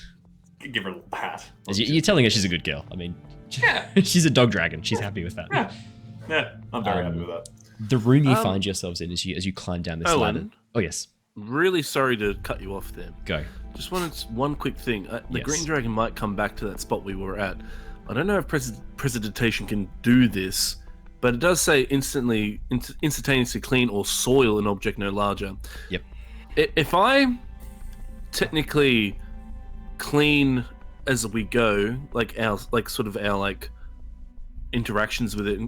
Give her a little pat. You're telling her she's a good girl. I mean, she's a dog dragon. She's happy with that. Yeah, I'm very happy with that. The room you find yourselves in as you climb down this ladder. Oh, yes. Really sorry to cut you off there. Go. Just wanted one quick thing. The green dragon might come back to that spot we were at. I don't know if prestidigitation can do this, but it does say instantaneously clean or soil an object no larger. Yep. If I technically clean as we go, our interactions with it,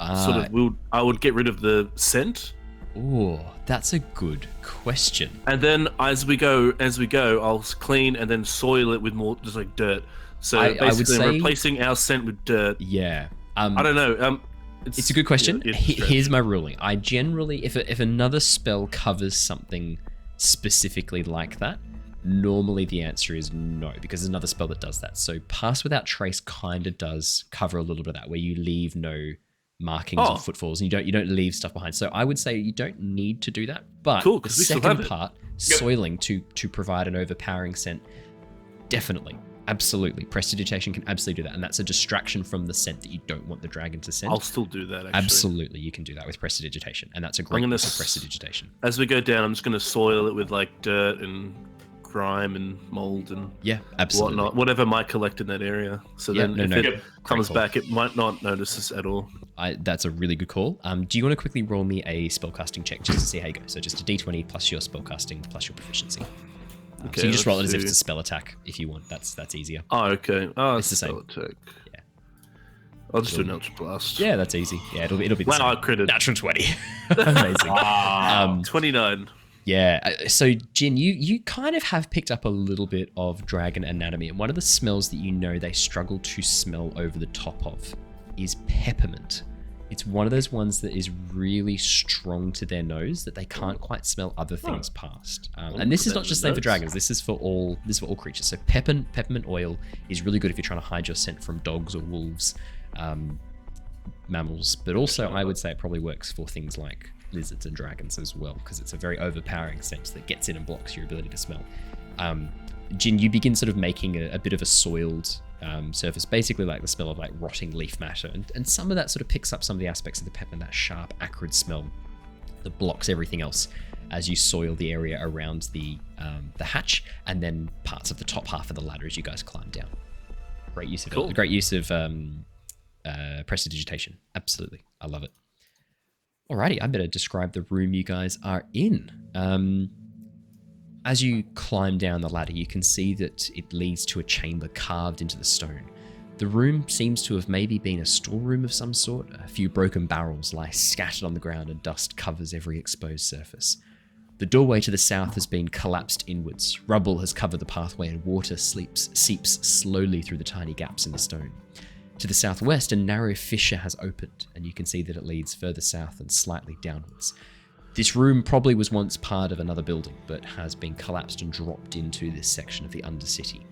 I would get rid of the scent. Oh, that's a good question. And then as we go, I'll clean and then soil it with more just like dirt. So basically, replacing our scent with dirt. Yeah. I don't know. It's a good question. Here's my ruling. I generally, if another spell covers something specifically like that, normally the answer is no, because there's another spell that does that. So Pass Without Trace kind of does cover a little bit of that, where you leave no markings or footfalls, and you don't leave stuff behind. So I would say you don't need to do that. But the second part, soiling to provide an overpowering scent, Definitely. Absolutely. Prestidigitation can absolutely do that. And that's a distraction from the scent that you don't want the dragon to scent. I'll still do that, actually. Absolutely, you can do that with prestidigitation. And that's a great use of prestidigitation. As we go down, I'm just going to soil it with like dirt and grime and mold and absolutely. whatnot, whatever might collect in that area. So then if it comes back, it might not notice us at all. That's a really good call. Do you want to quickly roll me a spellcasting check just to see how you go? So just a d20 plus your spellcasting plus your proficiency. Okay, so you just roll it as if it's a spell attack if you want. That's easier. Oh, okay. Oh, it's the same. Attack. Yeah. I'll just do an Eldritch Blast. Yeah, that's easy. Yeah, it'll be the same. Wow, I critted. Natural 20. Amazing. 29. Yeah. So Jin, you kind of have picked up a little bit of dragon anatomy, and one of the smells that you know they struggle to smell over the top of is peppermint. It's one of those ones that is really strong to their nose that they can't quite smell other things past. And this is not just for dragons. This is for all creatures. So peppermint oil is really good if you're trying to hide your scent from dogs or wolves, mammals. But also, I would say it probably works for things like lizards and dragons as well, because it's a very overpowering scent that gets in and blocks your ability to smell. Jin, you begin sort of making a bit of a soiled surface, basically like the smell of like rotting leaf matter, and some of that sort of picks up some of the aspects of the peppermint, that sharp, acrid smell that blocks everything else as you soil the area around the hatch, and then parts of the top half of the ladder as you guys climb down. Great use of prestidigitation. Absolutely, I love it. Alrighty, I better describe the room you guys are in. As you climb down the ladder, you can see that it leads to a chamber carved into the stone. The room seems to have maybe been a storeroom of some sort. A few broken barrels lie scattered on the ground and dust covers every exposed surface. The doorway to the south has been collapsed inwards. Rubble has covered the pathway and water seeps slowly through the tiny gaps in the stone. To the southwest, a narrow fissure has opened, and you can see that it leads further south and slightly downwards. This room probably was once part of another building, but has been collapsed and dropped into this section of the Undercity.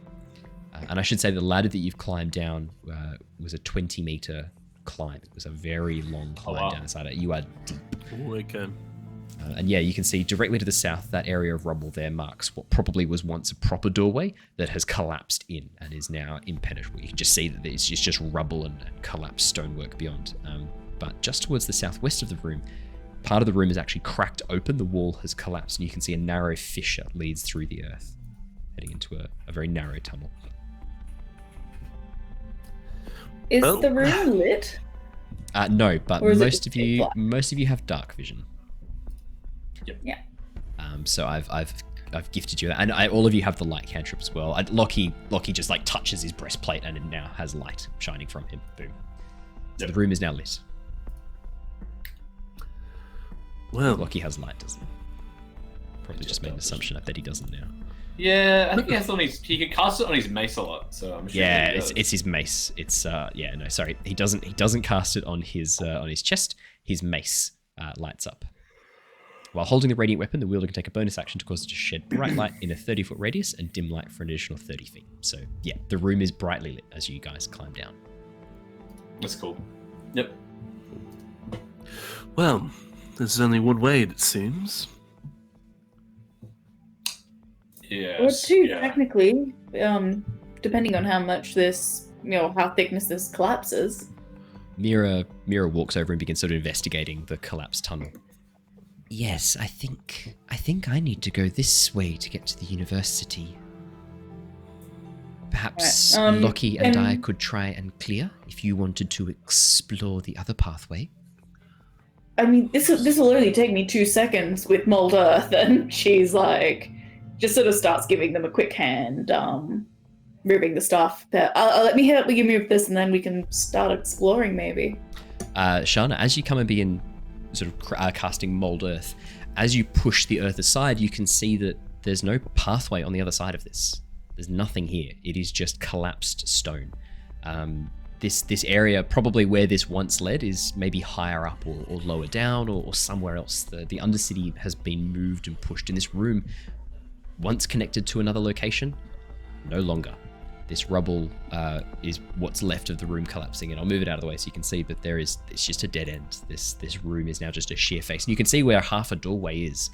And I should say the ladder that you've climbed down was a 20-meter climb. It was a very long climb down this ladder. You are deep. Oh, okay. And yeah, you can see directly to the south, that area of rubble there marks what probably was once a proper doorway that has collapsed in and is now impenetrable. You can just see that it's just rubble and collapsed stonework beyond. But just towards the southwest of the room, part of the room is actually cracked open. The wall has collapsed, and you can see a narrow fissure leads through the earth, heading into a very narrow tunnel. Is the room lit? No, but most of you have dark vision. Yep. Yeah. So I've gifted you that, and all of you have the light cantrip as well. Lockie just like touches his breastplate, and it now has light shining from him. Boom. So the room is now lit. Well, Lockie has light, doesn't he? Probably just made an assumption. I bet he doesn't now. Yeah, I think he has it on his. He can cast it on his mace a lot, so I'm sure. Yeah, it's his mace. It's sorry, he doesn't cast it on his chest. His mace lights up. While holding the radiant weapon, the wielder can take a bonus action to cause it to shed bright light in a 30-foot radius and dim light for an additional 30 feet. So yeah, the room is brightly lit as you guys climb down. That's cool. Yep. Well, there's only one way, it seems. Or two, technically, depending on how much this, how thickness this collapses. Mira walks over and begins sort of investigating the collapsed tunnel. Yes, I think I need to go this way to get to the university. Perhaps Lockie and I could try and clear if you wanted to explore the other pathway. I mean, this will only take me 2 seconds with mold earth, and she's like, just sort of starts giving them a quick hand, moving the stuff. But let me help you move this, and then we can start exploring, maybe. Shana, as you come and begin sort of casting mold earth, as you push the earth aside, you can see that there's no pathway on the other side of this. There's nothing here. It is just collapsed stone. This area, probably where this once led, is maybe higher up or lower down or somewhere else. The Undercity has been moved and pushed in this room. Once connected to another location, no longer. This rubble is what's left of the room collapsing, and I'll move it out of the way so you can see, but it's just a dead end. This room is now just a sheer face. And you can see where half a doorway is.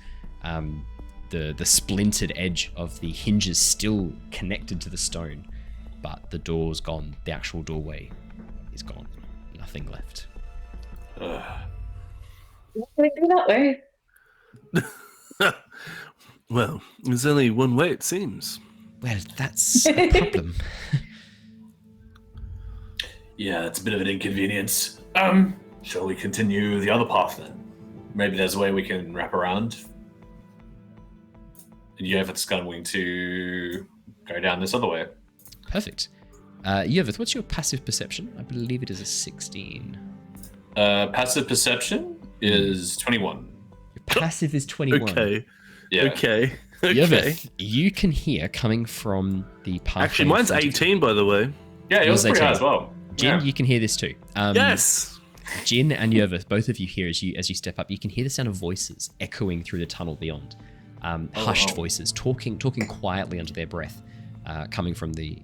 the splintered edge of the hinges still connected to the stone, but the door's gone. The actual doorway is gone. Nothing left. What can we do that way? Well, there's only one way, it seems. Well, that's a problem. Yeah, it's a bit of an inconvenience. Shall we continue the other path then? Maybe there's a way we can wrap around. And Yervith's going to go down this other way. Perfect. Yervith, what's your passive perception? I believe it is a 16. Passive perception is 21. Your passive is 21. Okay. Yeah. Okay. Yervith, you can hear coming from the path. Actually, mine's 18, by the way. Yeah, it was pretty 18. high as well. Jin, Yeah. you can hear this too. Yes. Jin and Yervith, both of you hear as you step up. You can hear the sound of voices echoing through the tunnel beyond. Hushed voices, talking quietly under their breath, coming from the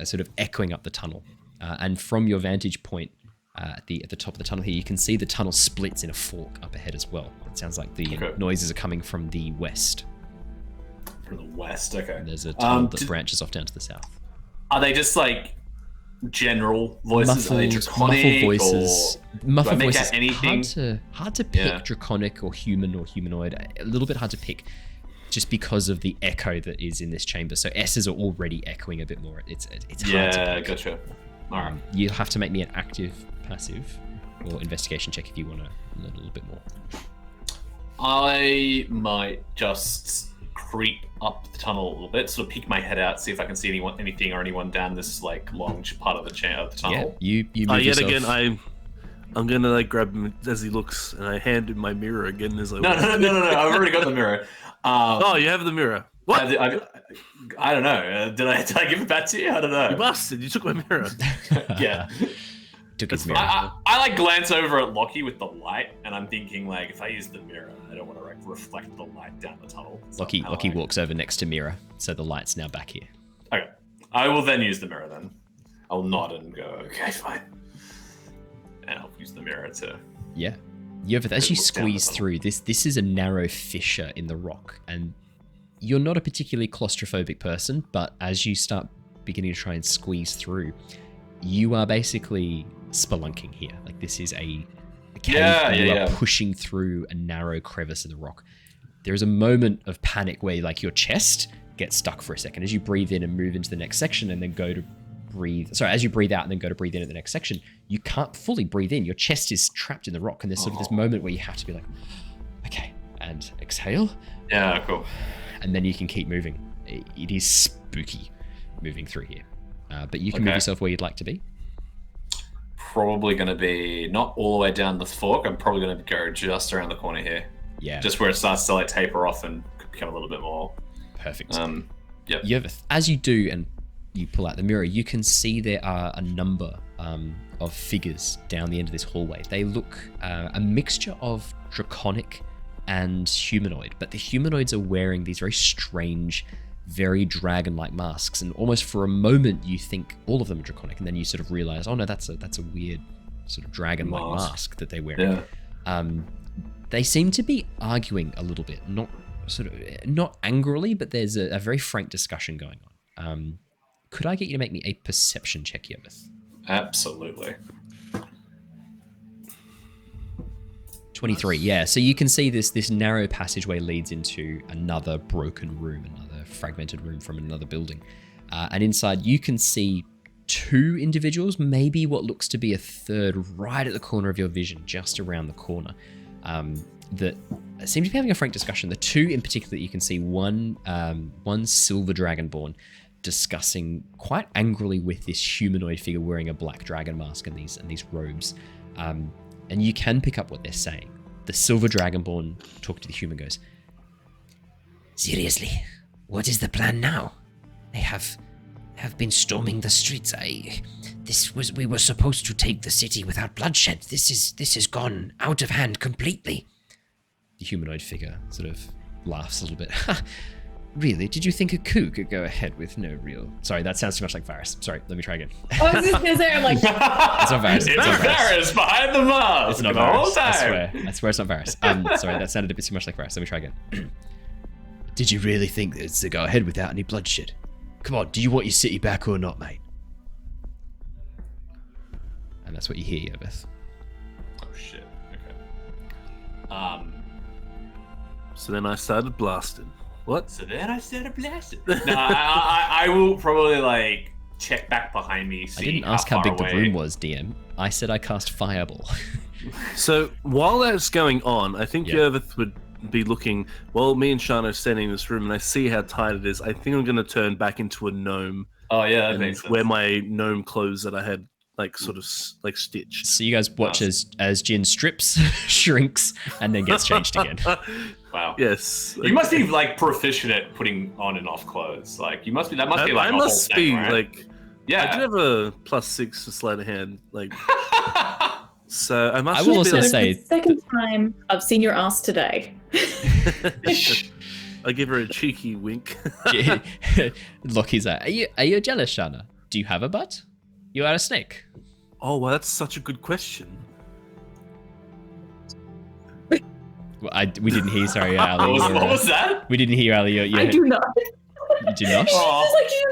sort of echoing up the tunnel. And from your vantage point at the top of the tunnel here, you can see the tunnel splits in a fork up ahead as well. It sounds like the noises are coming from the west. From the west, okay. And there's a tunnel that branches off down to the south. Are they just like general voices? Are they draconic muffled voices. or Muffled do I make voices. out anything? Hard to pick Yeah. draconic or human or humanoid. A little bit hard to pick, just because of the echo that is in this chamber. So S's are already echoing a bit more. It's hard to Yeah, pick. gotcha. All right. You'll have to make me an active, passive, or investigation check if you want to learn a little bit more. I might just creep up the tunnel a little bit, sort of peek my head out, see if I can see anything or anyone down this like long part of the tunnel. Yeah, you move Yet yourself. again, I'm gonna like grab him as he looks, and I hand him my mirror again as I. No. I've already got the mirror. Oh, you have the mirror. What? I don't know. Did I give it back to you? I don't know. You bastard! You took my mirror. Yeah. Took That's his mirror. I like glance over at Lockie with the light, and I'm thinking like, if I use the mirror, I don't want to like reflect the light down the tunnel. So Lockie walks over next to Mira, so the light's now back here. Okay, I will then use the mirror. Then I'll nod and go, okay, fine, and I'll use the mirror to. Yeah. Yervith, as you Look down the squeeze tunnel. through, this is a narrow fissure in the rock, and you're not a particularly claustrophobic person, but as you start beginning to try and squeeze through, you are basically spelunking here. Like, this is a cave, and you are pushing through a narrow crevice of the rock. There is a moment of panic where like your chest gets stuck for a second as you breathe in and move into the next section, and then go to breathe. Sorry, as you breathe out and then go to breathe in at the next section, you can't fully breathe in. Your chest is trapped in the rock, and there's sort of this moment where you have to be like, okay, and exhale. Yeah, cool. And then you can keep moving. It is spooky moving through here. But you can move yourself where you'd like to be. Probably going to be not all the way down the fork. I'm probably going to go just around the corner here. Yeah. Just where it starts to like taper off and become a little bit more. Perfect. Yep. Yervith, as you do and you pull out the mirror, you can see there are a number of figures down the end of this hallway. They look a mixture of draconic and humanoid, but the humanoids are wearing these very strange, very dragon-like masks, and almost for a moment you think all of them are draconic, and then you sort of realize, oh no, that's a weird sort of dragon-like mask that they wear. Yeah. They seem to be arguing a little bit, not angrily, but there's a very frank discussion going on. Could I get you to make me a perception check, Yervith? Absolutely. 23, yeah. So you can see this narrow passageway leads into another broken room, another fragmented room from another building. And inside you can see two individuals, maybe what looks to be a third right at the corner of your vision, just around the corner, that seem to be having a frank discussion. The two in particular that you can see, one silver dragonborn discussing quite angrily with this humanoid figure wearing a black dragon mask and these robes. And you can pick up what they're saying. The silver dragonborn talking to the human goes, Seriously, what is the plan now? They have been storming the streets. We were supposed to take the city without bloodshed. This has gone out of hand completely. The humanoid figure sort of laughs a little bit. Really? Did you think a coup could go ahead with no real... Sorry, that sounds too much like Varys. Sorry, let me try again. I was just gonna say, I'm like, It's not Varys. It's Varys behind the mask. It's not the whole Varys. time. I swear it's not Varys. Sorry, that sounded a bit too much like Varys. Let me try again. Did you really think it's to go ahead without any bloodshed? Come on, do you want your city back or not, mate? And that's what you hear, Yervith. Oh shit. Okay. So then I started blasting. What? So then I started blasting. No, I will probably like check back behind me. See I didn't ask how big away. the room was, DM. I said I cast Fireball. So while that's going on, I think Yervith would be looking. Well, me and Shana are standing in this room, and I see how tight it is. I think I'm going to turn back into a gnome. Oh yeah, that and makes sense. wear my gnome clothes that I had like sort of like stitched. So you guys watch as Jin strips, shrinks, and then gets changed again. Wow. Yes. You must be like proficient at putting on and off clothes. Like you must be. That must be like I a must whole be thing, right? like. Yeah. I do have a +6 for sleight of hand. Like. So I must. I will also be, like, say the second time I've seen your ass today. I give her a cheeky wink. Lockie's like, are you jealous, Shana? Do you have a butt? You are a snake. Oh, well, that's such a good question. Well, we didn't hear. Sorry, Ali. What was that? We didn't hear Ali. I do not. You do not. Just like she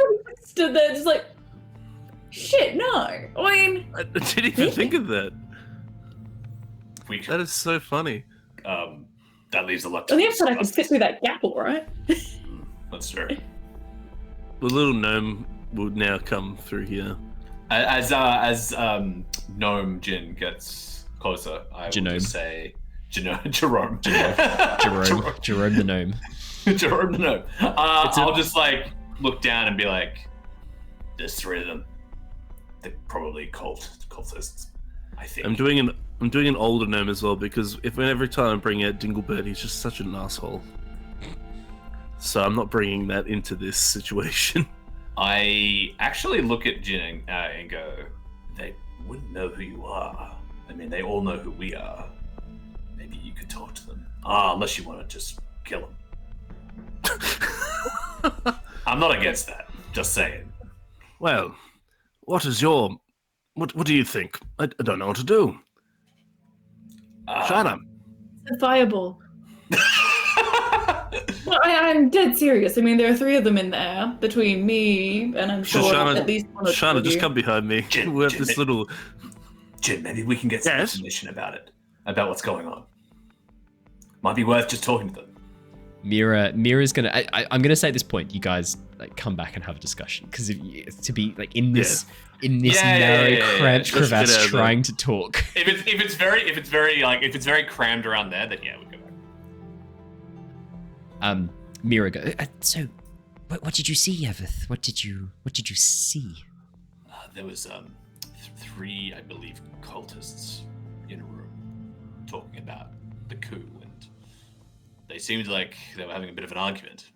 stood there, just like, shit. No, I mean, I didn't even think of that. That is so funny. That leaves a lot. on the upside, I can fit through that gap, all right. That's true. The little gnome will now come through here. As gnome Jin gets closer, I will just say Jerome Jerome the gnome. Jerome the gnome. I'll just like look down and be like, "There's 3 of them. They're probably cultists. I think." I'm doing an older gnome as well because every time I bring out Dinglebird, he's just such an asshole. So I'm not bringing that into this situation. I actually look at Jin and go, "They wouldn't know who you are. I mean, they all know who we are. Maybe you could talk to them. Unless you want to just kill them." I'm not against that. Just saying. Well, what do you think? I don't know what to do. Shana. A fireball. Well, I'm dead serious. I mean, there are 3 of them in there between me and I'm sure Shana, at least one or two Shana, of just you. come behind me. We have this little. Jin, maybe we can get some information about it, about what's going on. Might be worth just talking to them. Mira's gonna. I'm gonna say at this point, you guys like come back and have a discussion because to be like in this narrow cramped crevasse trying to talk. If it's very crammed around there, then yeah, we go back. Mira go. So, what did you see, Yervith? What did you see? There was 3, I believe, cultists in a room talking about the coup, and they seemed like they were having a bit of an argument.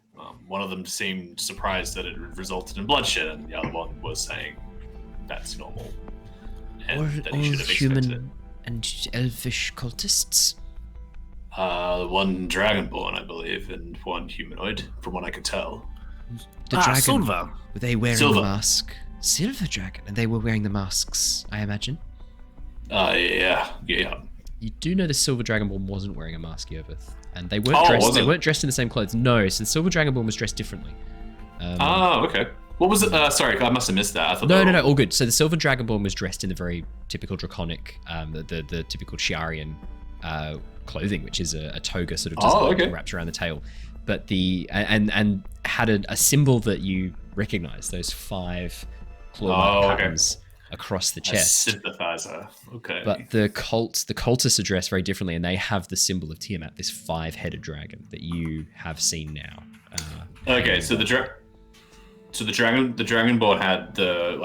One of them seemed surprised that it resulted in bloodshed, and the other one was saying that's normal. And that he should have expected it. And elvish cultists? One dragonborn, I believe, and one humanoid, from what I could tell. The dragon. Silver. Were they wearing Silver. a mask? Silver dragon. And they were wearing the masks, I imagine. Yeah. You do know the Silver Dragonborn wasn't wearing a mask, Yervith, and they weren't dressed. They weren't dressed in the same clothes. No, so the Silver Dragonborn was dressed differently. Okay. What was it? Sorry, I must have missed that. I thought No, all good. So the Silver Dragonborn was dressed in the very typical draconic, the typical Chiarian clothing, which is a toga sort of design wrapped around the tail. But and had a symbol that you recognize, those 5 claw patterns across the chest. A sympathizer. Okay. But the cultists are dressed very differently, and they have the symbol of Tiamat, this 5-headed dragon that you have seen now. Okay, so the Dragonborn had the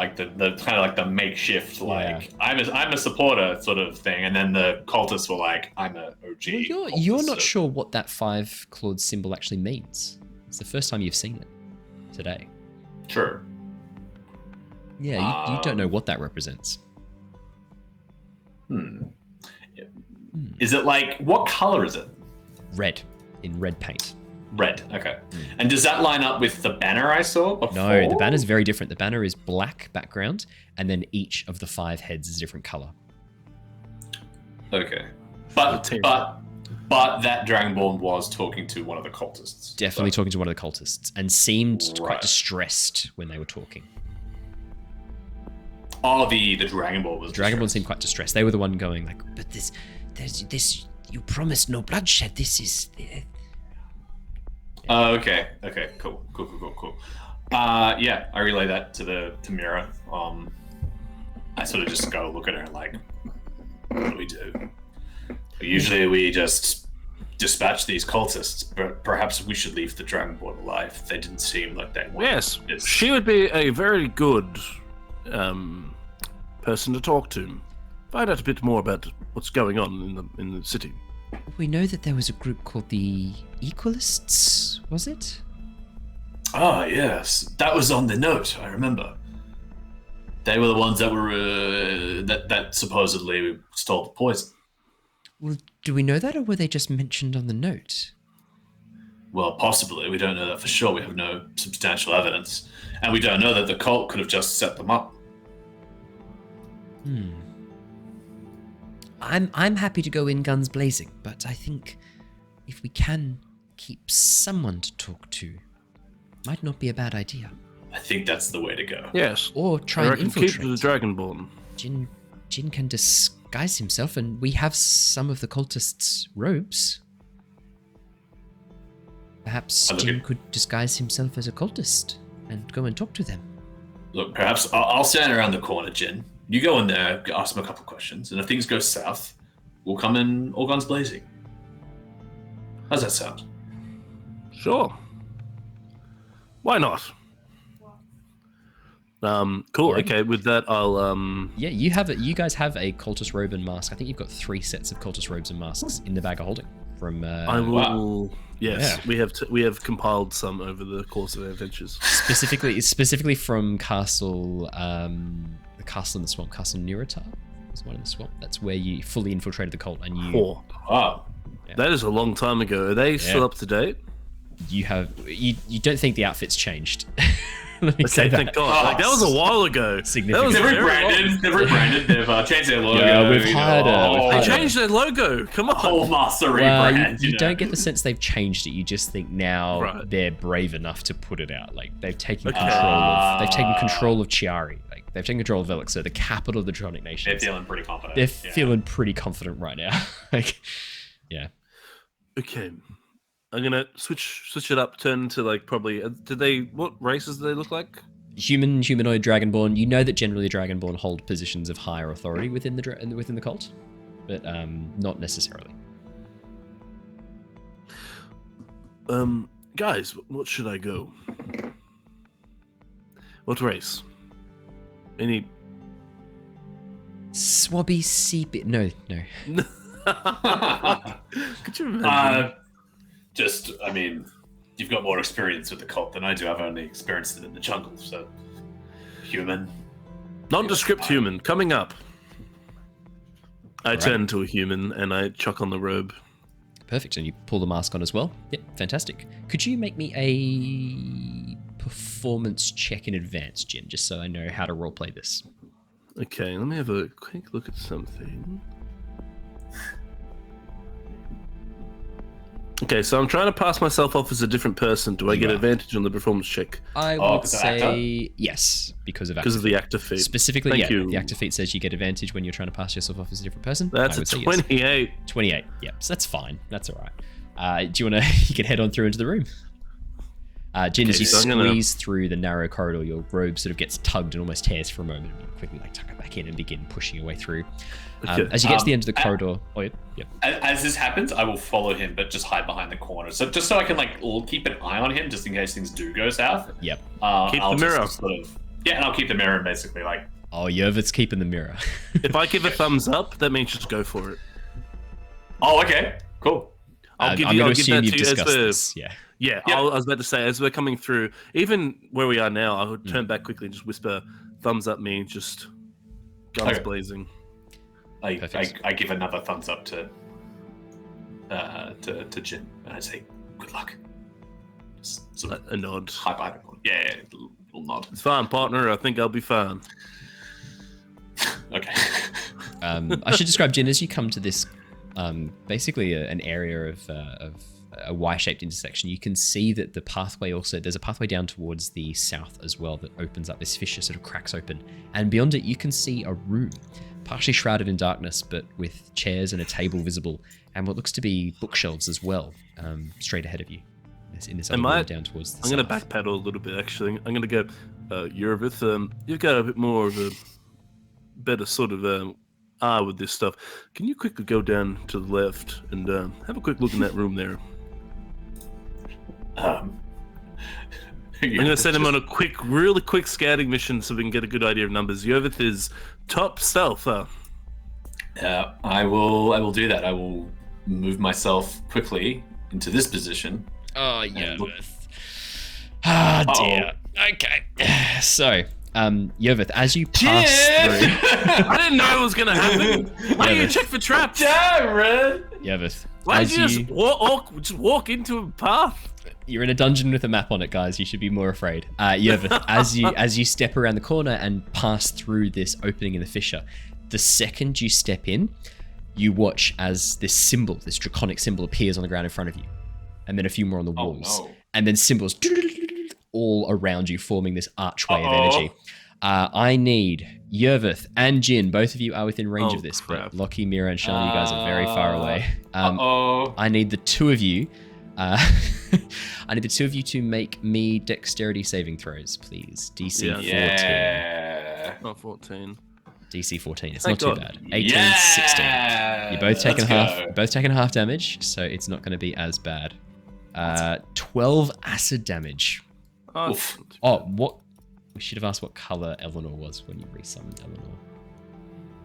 kind of like the makeshift I'm a supporter sort of thing, and then the cultists were like, I'm a OG. Well, you're not sure what that 5-clawed symbol actually means. It's the first time you've seen it today. True. Yeah, you don't know what that represents. Is it like, what color is it? Red, in red paint. Red, okay. And does that line up with the banner I saw before? No, the banner's very different. The banner is black background, and then each of the 5 heads is a different color. Okay. But But that Dragonborn was talking to one of the cultists. Definitely talking to one of the cultists, and seemed quite Right. distressed when they were talking. Oh, the Dragonborn was Dragonborn seemed quite distressed. They were the one going like, But this, you promised no bloodshed. This is. Oh, okay, cool. Yeah, I relay that to Mira. I sort of just go look at her like, what do we do? Usually we just dispatch these cultists, but perhaps we should leave the Dragonborn alive. They didn't seem like they wanted Yes, this. she would be a very good person to talk to. Find out a bit more about what's going on in the city. We know that there was a group called the Equalists, was it? Ah, yes, that was on the note. I remember. They were the ones that were that supposedly stole the poison. Well, do we know that, or were they just mentioned on the note? Well, possibly. We don't know that for sure. We have no substantial evidence, and we don't know that the cult could have just set them up. I'm happy to go in guns blazing, but I think if we can keep someone to talk to, might not be a bad idea. I think that's the way to go. Yes. Or try I and reckon infiltrate. keep the Dragonborn. Jin can disguise himself, and we have some of the cultists' robes. Perhaps Jin could disguise himself as a cultist and go and talk to them. Look, perhaps I'll stand around the corner, Jin. You go in there, ask him a couple questions, and if things go south, we'll come in all guns blazing. How's that sound? Sure. Why not? Cool. Alright. Okay, with that, I'll yeah, you guys have a cultist robe and mask. I think you've got 3 sets of cultist robes and masks in the bag of holding. From I will. wow. Yes, Yeah. we have compiled some over the course of our adventures. specifically from Castle, the castle in the swamp, Castle Niratar. There's one in the swamp. That's where you fully infiltrated the cult, and you Four. Wow. Yeah. That is a long time ago. Are they still Yeah. up to date? you don't think the outfit's changed. Let me Okay, say that. thank God. Like, that was a while ago. That Significant. was They've very rebranded. They've rebranded. They've changed their logo. Yeah, we've you know, hired They a- changed their logo. Come on. whole master Well, rebrand. you know. don't get the sense they've changed it. You just think now Right. they're brave enough to put it out. Like they've taken Okay. control of Chiari. Like they've taken control of Velixur, the capital of the Dronic Nation. They're feeling pretty confident. They're Yeah. feeling pretty confident right now. Like, yeah. Okay. I'm gonna switch it up. Turn to like probably. What races do they look like? Humanoid, Dragonborn. You know that generally Dragonborn hold positions of higher authority within the cult, but not necessarily. Guys, what should I go? What race? Any? Swabby Seep. No. Could you imagine? I mean, you've got more experience with the cult than I do. I've only experienced it in the jungle, so human. Nondescript human coming up. I Alright. turn to a human and I chuck on the robe. Perfect, and you pull the mask on as well. Yep, fantastic. Could you make me a performance check in advance, Jin, just so I know how to roleplay this? Okay, let me have a quick look at something. Okay, so I'm trying to pass myself off as a different person. Do I get are. advantage on the performance check I Oh, would 'cause of say yes, because of because of the active active feat? feat. Specifically, Thank yeah, you. the active feat says you get advantage when you're trying to pass yourself off as a different person. That's I a would say yes. 28. 28, yeah, so that's fine. That's all right. Do you want to, you can head on through into the room. Jin, as Okay, you so I'm gonna- squeeze through the narrow corridor, your robe sort of gets tugged and almost tears for a moment. You quickly tuck it back in and begin pushing your way through. Okay. As you get to the end of the corridor, yep. As this happens, I will follow him, but just hide behind the corner. So just so I can keep an eye on him, just in case things do go south. Yep. Keep I'll the mirror. just and I'll keep the mirror basically like. Oh, Yervith's keeping the mirror. If I give a thumbs up, that means just go for it. Oh, okay, cool. I'll give I'm you. going I'll to give assume that you've to you as discussed the. this. Yeah. Yeah, Yep. I was about to say, as we're coming through, even where we are now, I would turn back quickly and just whisper, thumbs up me, just guns Okay. blazing. I Perfect. give another thumbs up to Jin, and I say, "Good luck." Just sort of A nod. high by the corner. Yeah, little nod. It's fine, partner. I think I'll be fine. Okay. I should describe Jin as you come to this basically an area of a Y-shaped intersection. You can see that the pathway there's a pathway down towards the south as well that opens up. This fissure sort of cracks open, and beyond it you can see a room, partially shrouded in darkness, but with chairs and a table visible, and what looks to be bookshelves as well, straight ahead of you. In this other room down towards the I'm going to backpedal a little bit, actually. I'm going to go, Yervith, you've got a bit more of a better sort of eye with this stuff. Can you quickly go down to the left and have a quick look in that room there? I'm going to send him on a really quick scouting mission so we can get a good idea of numbers. Yervith is top stealth. I will do that. I will move myself quickly into this position. Oh, Yervith. Ah, dear. Okay. So, Yervith, as you pass through... I didn't know it was going to happen. Why don't you check for traps? Jared! Yervith. Why did you just walk into a path? You're in a dungeon with a map on it, guys. You should be more afraid. Yervith, as you step around the corner and pass through this opening in the fissure, the second you step in, you watch as this symbol, this draconic symbol, appears on the ground in front of you. And then a few more on the walls. No. And then symbols all around you, forming this archway of energy. I need Yervith and Jin. Both of you are within range of this, crap. but Lockie, Mira, and Shana, you guys are very far away. I need the two of you. I need the two of you to make me dexterity saving throws, please. DC 14. Yeah. Not 14. DC 14. It's Thank not God. too bad. 18, 16. You're both taking half damage, so it's not going to be as bad. 12 acid damage. Oof. What? We should have asked what color Eleanor was when you resummoned Eleanor.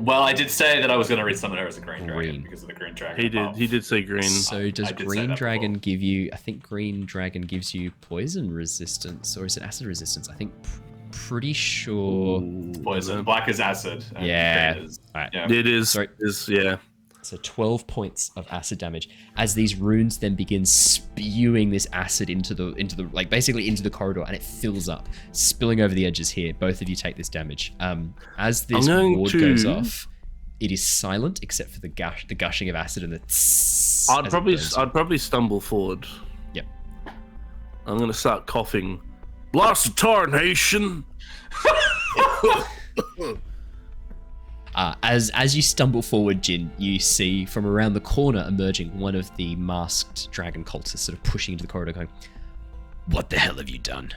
Well, I did say that I was going to resummon her as a green dragon Green. because of the green dragon. He did say green. So does I did say green that dragon before. give you? I think green dragon gives you poison resistance, or is it acid resistance? I think pretty sure. Poison. Black is acid. And Yeah. green is- All right. yeah. It is. Sorry. Yeah. So 12 points of acid damage as these runes then begin spewing this acid into the like basically into the corridor, and it fills up, spilling over the edges here. Both of you take this damage. As this ward goes off, it is silent except for the gushing of acid and the tss I'd as it burns. probably stumble forward. Yep. I'm gonna start coughing. Blast tarnation. As you stumble forward, Jin, you see from around the corner emerging one of the masked dragon cultists, sort of pushing into the corridor, going, "What the hell have you done?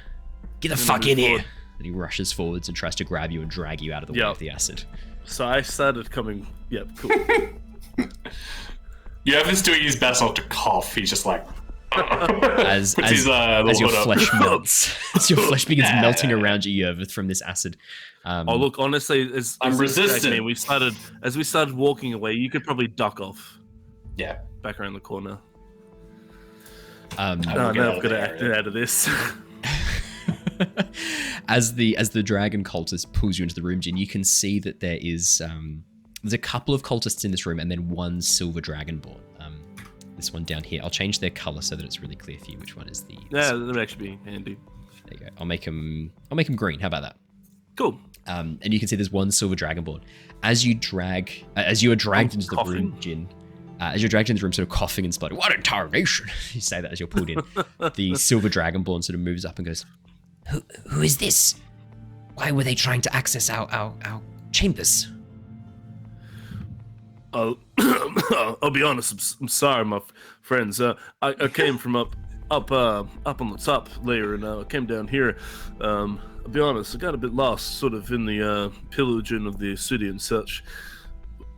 Get the fuck in here!" And he rushes forwards and tries to grab you and drag you out of the way of the acid. So I started coming. Yep, cool. Yervith's doing his best not to cough. He's just like... As your flesh melts, as your flesh begins melting around you, Yervith, from this acid. Look, honestly, I'm resistant. As we started walking away, you could probably duck off. Yeah. Back around the corner. I will No, get out I've of got the to act area. out of this. As the dragon cultist pulls you into the room, Jin, you can see that there's a couple of cultists in this room, and then one silver dragonborn. This one down here. I'll change their color so that it's really clear for you which one is the. Yeah, that would actually be handy. There you go. I'll make them green. How about that? Cool. And you can see there's one silver dragonborn. As you are dragged into the room, Jin. As you're dragged into the room, sort of coughing and spluttering. What a tarnation! You say that as you're pulled in. The silver dragonborn sort of moves up and goes, Who is this? Why were they trying to access our chambers? I'll be honest. I'm sorry, my friends. I came from up on the top layer, and I came down here. I'll be honest. I got a bit lost, sort of in the pillaging of the city and such.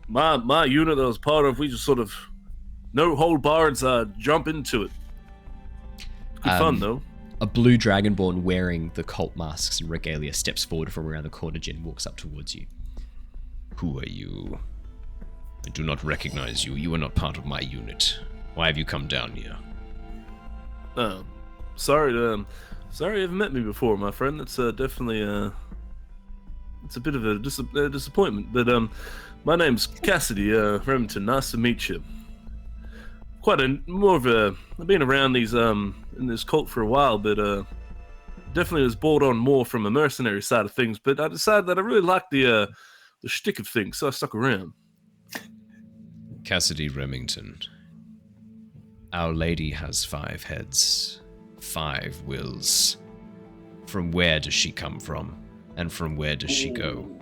My unit that I was part of, we just sort of no hold bards, jump into it. Good fun though. A blue dragonborn wearing the cult masks and regalia steps forward from around the corner. Jin walks up towards you. Who are you? I do not recognize you. You are not part of my unit. Why have you come down here? Sorry you haven't met me before, my friend. That's definitely it's a bit of a disappointment. But my name's Cassidy Remington. Nice to meet you. I've been around these in this cult for a while, but definitely was brought on more from a mercenary side of things. But I decided that I really liked the shtick of things, so I stuck around. Cassidy Remington. Our Lady has 5 heads, 5 wills. From where does she come from? And from where does she go?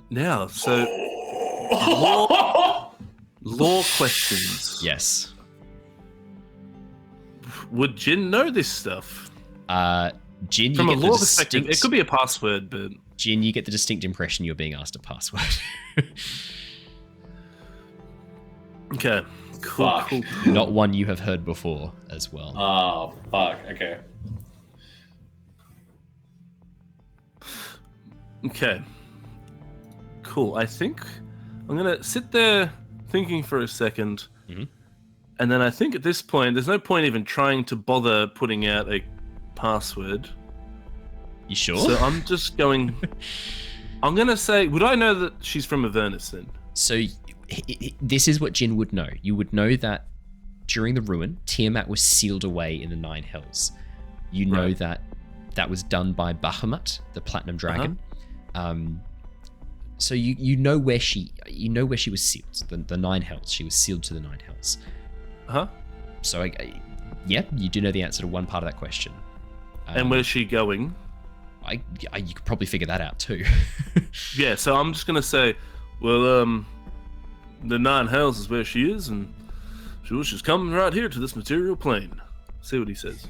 Now, so law questions. Yes. Would Jin know this stuff? Jin, From you a get the law perspective, distinct... it could be a password, but... Jin, you get the distinct impression you're being asked a password. Okay. Cool, cool. Not one you have heard before as well. Oh, fuck. Okay. Okay. Cool. I think I'm going to sit there thinking for a second. Mm-hmm. And then I think at this point, there's no point even trying to bother putting out a password. You sure? So I'm just going... I'm going to say, would I know that she's from Avernus then? So this is what Jin would know. You would know that during the ruin, Tiamat was sealed away in the 9 Hells. You know that was done by Bahamut, the Platinum Dragon. So you know where she was sealed. The 9 Hells. She was sealed to the 9 Hells. So yeah, you do know the answer to one part of that question. And where's she going? You could probably figure that out too. Yeah, so I'm just gonna say, well, the 9 Hells is where she is, and she's coming right here to this material plane. See what he says.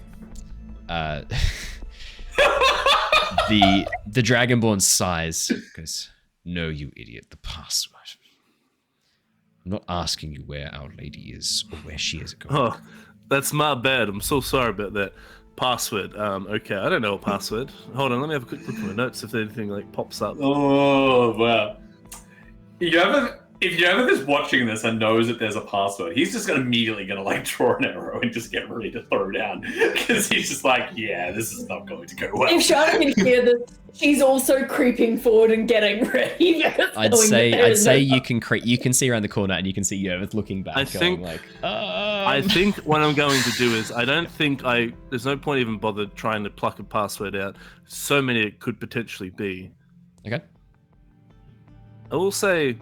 The Dragonborn sighs, goes, "No, you idiot, the password. I'm not asking you where Our Lady is or where she is going." Oh, that's my bad. I'm so sorry about that. Password. Okay, I don't know a password. Hold on, let me have a quick look at my notes if anything like pops up. Oh, wow. If you're ever just watching this and knows that there's a password, he's just immediately gonna like draw an arrow and just get ready to throw down because he's just like, yeah, this is not going to go well. If Shana can hear this, she's also creeping forward and getting ready. I'd say you can see around the corner and you can see Yervith looking back. I think what I'm going to do is there's no point even bother trying to pluck a password out. So many it could potentially be. Okay. I will say,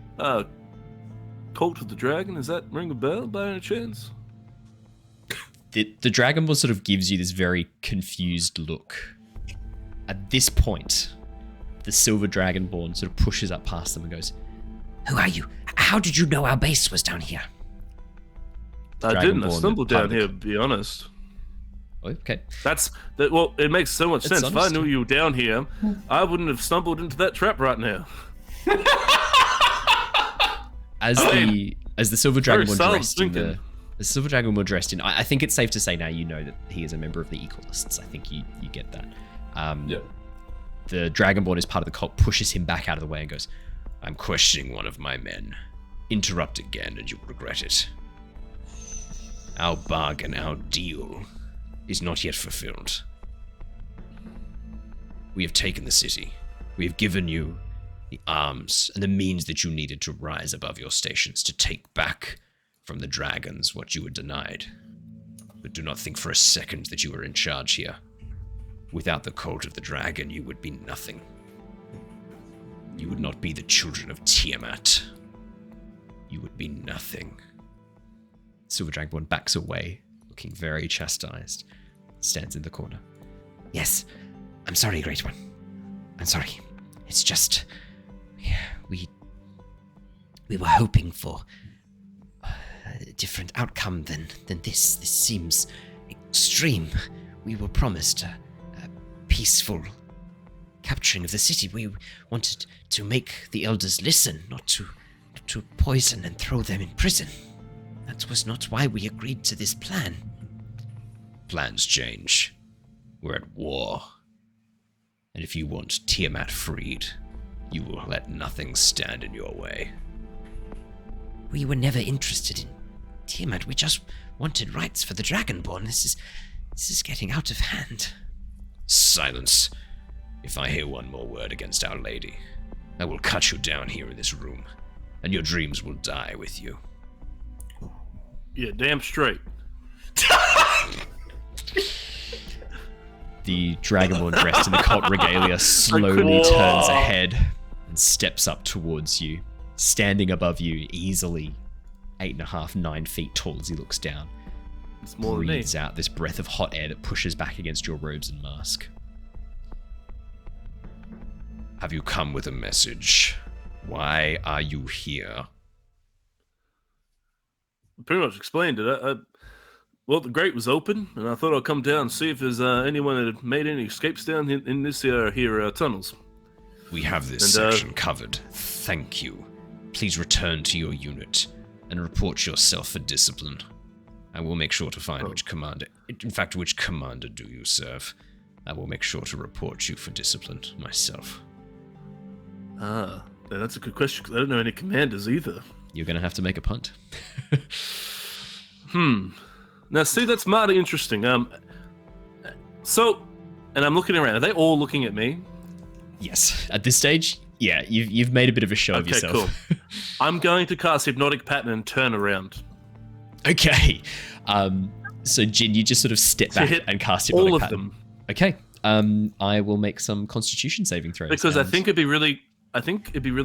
Cult of the Dragon, does that ring a bell by any chance? The Dragonborn sort of gives you this very confused look. At this point, the Silver Dragonborn sort of pushes up past them and goes, "Who are you? How did you know our base was down here?" I didn't. I stumbled down here, to be honest. Okay. Well, it makes so much sense. Honest. If I knew you were down here, I wouldn't have stumbled into that trap right now. As the Silver Dragonborn dressed in, I think it's safe to say now you know that he is a member of the Equalists. I think you get that. The Dragonborn is part of the cult, pushes him back out of the way and goes, "I'm questioning one of my men. Interrupt again and you'll regret it. Our bargain, our deal, is not yet fulfilled. We have taken the city. We have given you the arms and the means that you needed to rise above your stations, to take back from the dragons what you were denied. But do not think for a second that you are in charge here. Without the cult of the dragon, you would be nothing. You would not be the children of Tiamat. You would be nothing." Silver Dragonborn backs away, looking very chastised, stands in the corner. "Yes, I'm sorry, Great One. I'm sorry. It's just... We were hoping for a different outcome than this. This seems extreme. We were promised a peaceful capturing of the city. We wanted to make the elders listen, not to poison and throw them in prison. That was not why we agreed to this plan." Plans change. We're at war. And if you want Tiamat freed, you will let nothing stand in your way. We were never interested in Tiamat. We just wanted rights for the Dragonborn. This is getting out of hand. Silence. If I hear one more word against Our Lady, I will cut you down here in this room, and your dreams will die with you. Yeah, damn straight. The Dragonborn dressed in the cult regalia slowly turns ahead and steps up towards you. standing above you, easily 8.5, 9 feet tall as he looks down. It's more than me. Breathes out this breath of hot air that pushes back against your robes and mask. Have you come with a message? Why are you here? Pretty much explained it. Well, the grate was open, and I thought I'd come down and see if there's anyone that had made any escapes down in this here tunnels. We have this section covered. Thank you. Please return to your unit and report yourself for discipline. I will make sure to find which commander... In fact, which commander do you serve? I will make sure to report you for discipline myself. Ah, that's a good question, because I don't know any commanders either. You're going to have to make a punt. Now, see, that's mighty interesting. So, and I'm looking around. Are they all looking at me? Yes. At this stage, yeah, you've made a bit of a show of yourself. Okay, cool. I'm going to cast Hypnotic Pattern and turn around. Okay. So, Jin, you just sort of step back and cast Hypnotic all Pattern. of them. Okay. I will make some Constitution saving throws. Because I think it'd be really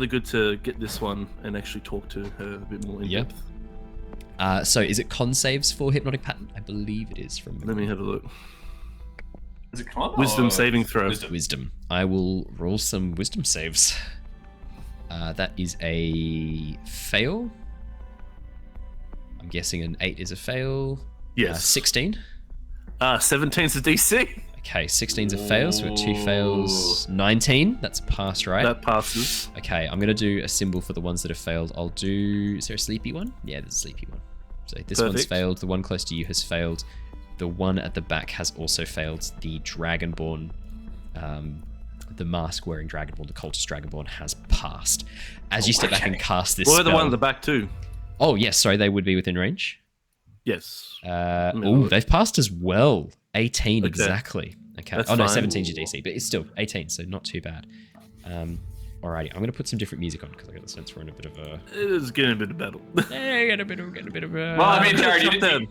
good to get this one and actually talk to her a bit more in depth. So is it con saves for Hypnotic Pattern? I believe it is from... Let me have a look. Is it con? Wisdom saving throw. Wisdom. I will roll some wisdom saves. That is a fail. I'm guessing an 8 is a fail. Yes. 16? 17's the DC. Okay, 16's a fail, so we've got 2 fails. 19, that's a pass, right? That passes. Okay, I'm going to do a symbol for the ones that have failed. I'll do... Is there a sleepy one? Yeah, there's a sleepy one. So this one's failed. The one close to you has failed. The one at the back has also failed. The Dragonborn, the mask-wearing Dragonborn, the cultist Dragonborn, has passed. As you step back and cast this spell... the one at the back too? Oh, yes, sorry, they would be within range. Yes. They've passed as well. 18 exactly. Okay. That's no, fine. 17's your DC, but it's still 18, so not too bad. Alrighty, I'm gonna put some different music on because I got the sense we're in a bit of a. It is getting a bit of battle. Getting a bit of a. Well, I mean, Jared, you did.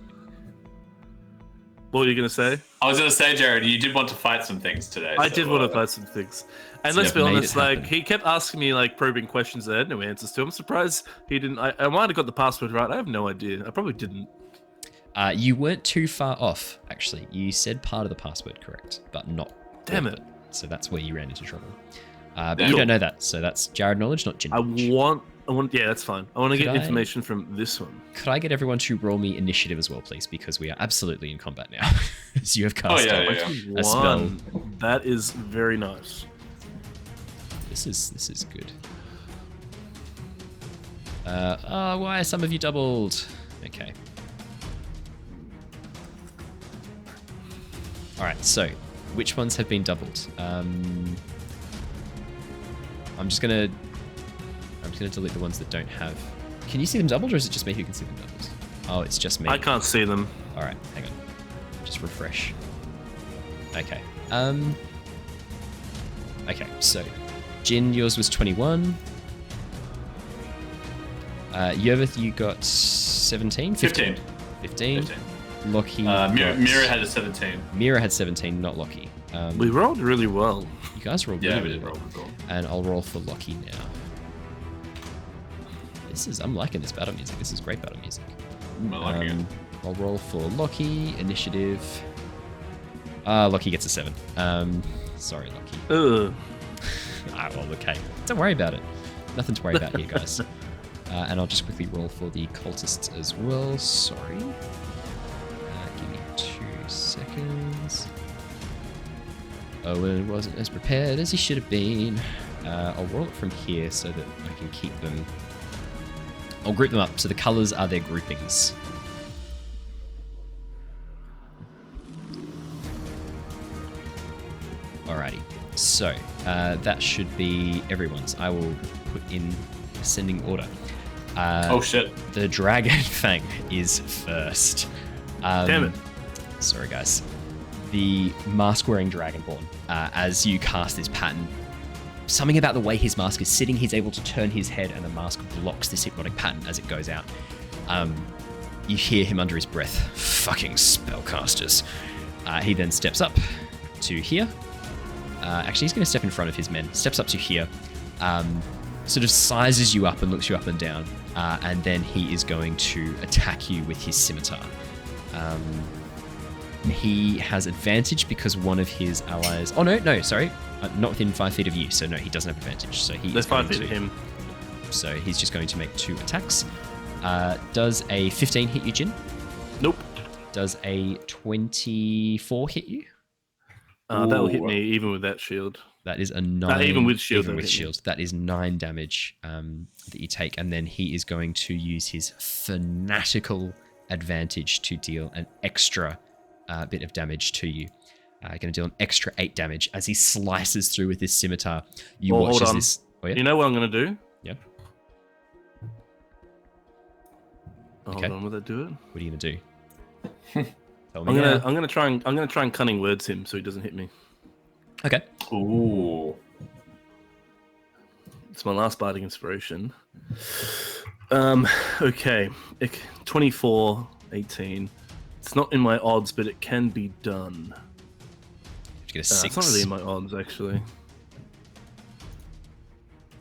What were you gonna say? I was gonna say, Jared, you did want to fight some things today. I did want to fight some things, and let's be honest. Like he kept asking me like probing questions that I had no answers to. I'm surprised he didn't. I might have got the password right. I have no idea. I probably didn't. You weren't too far off, actually. You said part of the password correct, but not. Damn it. So that's where you ran into trouble. But you don't know that, so that's Jared knowledge, not Jin knowledge. I want. Yeah, that's fine. I want to get information from this one. Could I get everyone to roll me initiative as well, please? Because we are absolutely in combat now. So you have cast a spell. That is very nice. This is good. Why are some of you doubled? Okay. Alright, so which ones have been doubled? I'm just gonna delete the ones that don't have. Can you see them doubled, or is it just me who can see them doubled? Oh, it's just me. I can't see them. Alright, hang on. Just refresh. Okay. Okay, so Jin, yours was 21. Yervith, you got 17? 15. 15. Lockie. Mira had a 17. Mira had 17, not Lockie. We rolled really well. You guys rolled really well. And I'll roll for Lockie now. I'm liking this battle music. This is great battle music. I like it. I'll roll for Lockie, initiative. Lockie gets a 7. Sorry, Lockie. Well, okay. Don't worry about it. Nothing to worry about here, guys. And I'll just quickly roll for the cultists as well. Sorry. Give me 2 seconds. Owen wasn't as prepared as he should have been. I'll roll it from here so that I can keep them. I'll group them up. So the colors are their groupings. Alrighty. So that should be everyone's. I will put in ascending order. Oh shit. The Dragon Fang is first. Damn it. Sorry, guys. The mask-wearing Dragonborn, as you cast this pattern, something about the way his mask is sitting, he's able to turn his head and the mask blocks this hypnotic pattern as it goes out. You hear him under his breath, fucking spellcasters. He then steps up to here. Actually, he's going to step in front of his men. Steps up to here. sort of sizes you up and looks you up and down, and then he is going to attack you with his scimitar. He has advantage because one of his allies... Oh, no, sorry. Not within 5 feet of you, so no, he doesn't have advantage. So There's 5 feet of him. So he's just going to make 2 attacks. Does a 15 hit you, Jin? Nope. Does a 24 hit you? That'll hit me even with that shield. That is a 9. Even with shield. Even with shield. That is 9 damage that you take. And then he is going to use his fanatical advantage to deal an extra bit of damage to you. Going to deal an extra 8 damage as he slices through with his scimitar. You watch as this... Oh, yeah? You know what I'm going to do? Yeah. Hold on, will that do it? What are you going to do? I'm gonna try and cunning words him so he doesn't hit me. Okay. Ooh. It's my last bardic inspiration. Okay. 24, 18. It's not in my odds, but it can be done. Get a 6. It's not really in my odds, actually.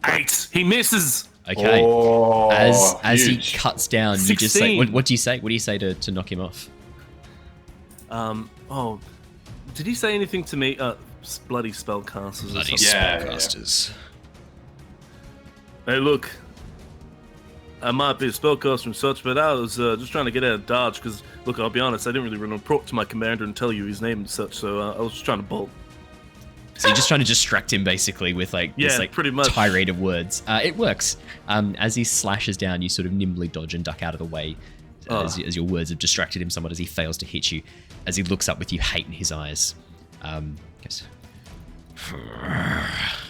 8. He misses. Okay. Oh, as he huge. cuts down, 16. you just say, what do you say? What do you say to knock him off? Did he say anything to me? Bloody spellcasters. Bloody or something? spellcasters. Hey, look. I might be a spellcaster and such, but I was just trying to get out of Dodge because, look, I'll be honest, I didn't really report to my commander and tell you his name and such, so I was just trying to bolt. So you're just trying to distract him, basically, with this pretty much tirade of words. It works. As he slashes down, you sort of nimbly dodge and duck out of the way as your words have distracted him somewhat as he fails to hit you. As he looks up with you, hate in his eyes. Goes,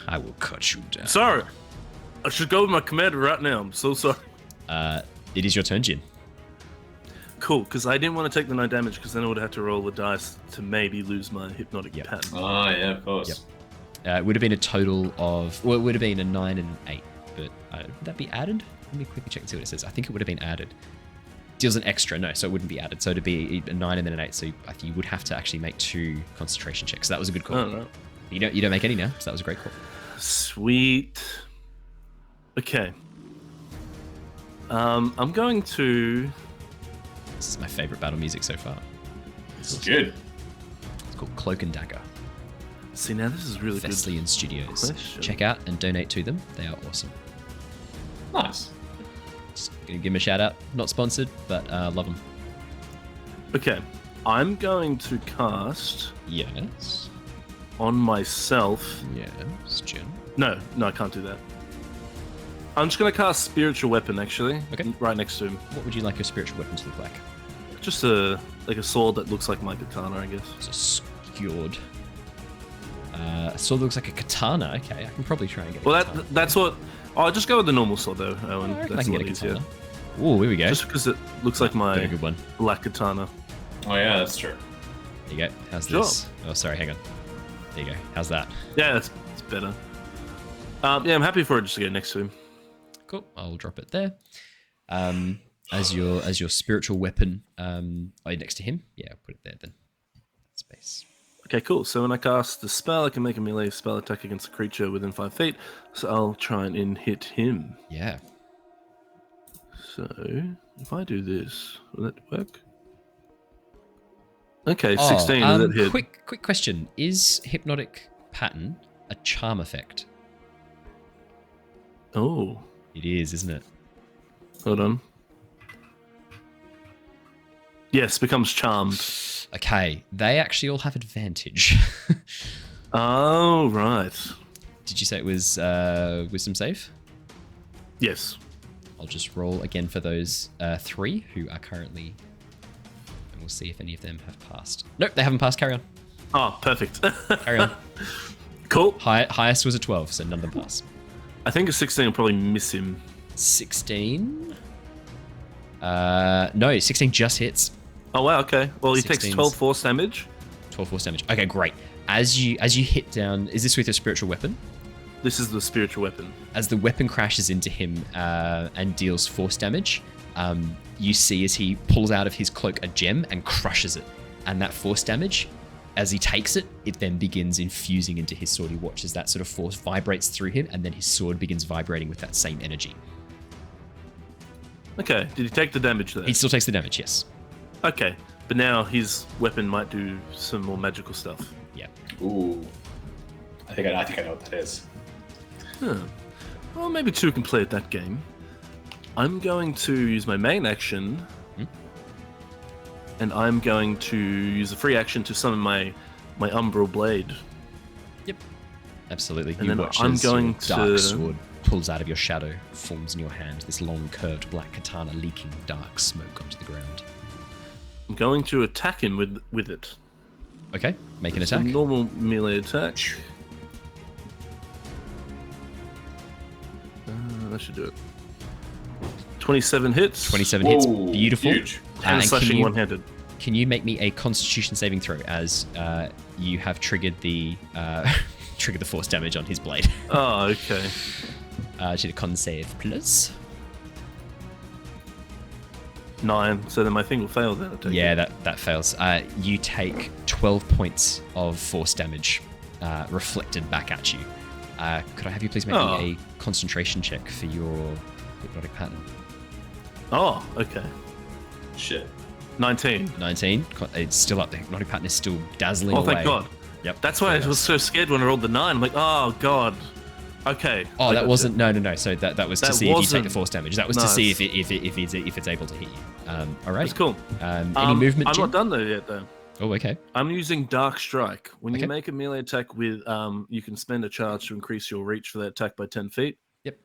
I will cut you down. Sorry. I should go with my commander right now. I'm so sorry. It is your turn, Jin. Cool, because I didn't want to take the 9 damage because then I would have to roll the dice to maybe lose my hypnotic pattern. Oh, yeah, of course. Yep. It would have been a total of... Well, it would have been a 9 and an 8, but would that be added? Let me quickly check and see what it says. I think it would have been added. Deals an extra, no, so it wouldn't be added. So it'd be a 9 and then an 8, so I think you would have to actually make 2 concentration checks. So that was a good call. Oh, no. You don't make any now, so that was a great call. Sweet. Okay. I'm going to... This is my favorite battle music so far. This is good. It's called Cloak and Dagger. See, now this is really Thessalian Studios. question. Check out and donate to them. They are awesome. Nice. Just gonna give them a shout out. Not sponsored, but love them. Okay. I'm going to cast Yes. on myself... Yes, Jin. No, I can't do that. I'm just going to cast Spiritual Weapon, actually. Okay. Right next to him. What would you like your spiritual weapon to look like? Just a sword that looks like my katana, I guess. It's a skewed. A sword that looks like a katana. Okay, I can probably try and get. Well, a katana. that's what. Oh, I'll just go with the normal sword though, Owen. I reckon That's I can a get a lot easier. katana. Ooh, here we go. Just because it looks like Got a my good one. black katana. Oh, yeah, that's true. There you go. How's Sure. this? Oh, sorry, hang on. There you go. How's that? Yeah, it's better. Yeah, I'm happy for it just to go next to him. Cool. I'll drop it there. As your spiritual weapon, next to him. Yeah, I'll put it there then. Space. Okay, cool. So when I cast the spell, I can make a melee spell attack against a creature within 5 feet. So I'll try and hit him. Yeah. So if I do this, will that work? Okay, 16. Does that hit? Quick question: is hypnotic pattern a charm effect? Oh, It is, isn't it? hold on. Yes, becomes charmed. Okay, they actually all have advantage. Oh, right. Did you say it was wisdom save? Yes. I'll just roll again for those 3 who are currently... And we'll see if any of them have passed. Nope, they haven't passed. Carry on. Oh, perfect. Carry on. Cool. Highest was a 12, so none of them passed. I think a 16 will probably miss him. 16? No, 16 just hits. Oh, wow, okay. Well, he takes 16's 12 force damage. 12 force damage. Okay, great. As you hit down... Is this with your spiritual weapon? This is the spiritual weapon. As the weapon crashes into him and deals force damage, you see as he pulls out of his cloak a gem and crushes it. And that force damage as he takes it, it then begins infusing into his sword. He watches that sort of force vibrates through him, and then his sword begins vibrating with that same energy. Okay, did he take the damage there? He still takes the damage, yes. Okay, but now his weapon might do some more magical stuff. Yeah. Ooh. I think I know what that is. Huh. Well, maybe two can play at that game. I'm going to use my main action, and I'm going to use a free action to summon my Umbral Blade. Yep. Absolutely. And you then watch I'm as going your dark to- sword pulls out of your shadow, forms in your hand, this long curved black katana leaking dark smoke onto the ground. I'm going to attack him with it. Okay, make an It's a attack. normal melee attack. That should do it. 27 hits. 27 hits, Whoa, beautiful. huge. And And slashing one-handed. Can you make me a Constitution saving throw as you have triggered the force damage on his blade? Oh, okay. Should a con save, please? 9. So then my thing will fail then. I take Yeah, it. that fails. You take 12 points of force damage reflected back at you. Could I have you please make me a concentration check for your hypnotic pattern? Oh, okay. Shit. 19. 19. It's still up. The hypnotic pattern is still dazzling Oh, away. thank God. Yep. That's why I was so scared when I rolled the 9. I'm like, oh, God. Okay. Oh, I that gotcha. wasn't. No. So that was to That see if you take the wasn't- force damage. That was to No, see it's- if it's able to hit you. All right. That's cool. Any movement? I'm Jim? not done though yet, though. Oh, okay. I'm using Dark Strike. When Okay. you make a melee attack with, you can spend a charge to increase your reach for that attack by 10 feet. Yep.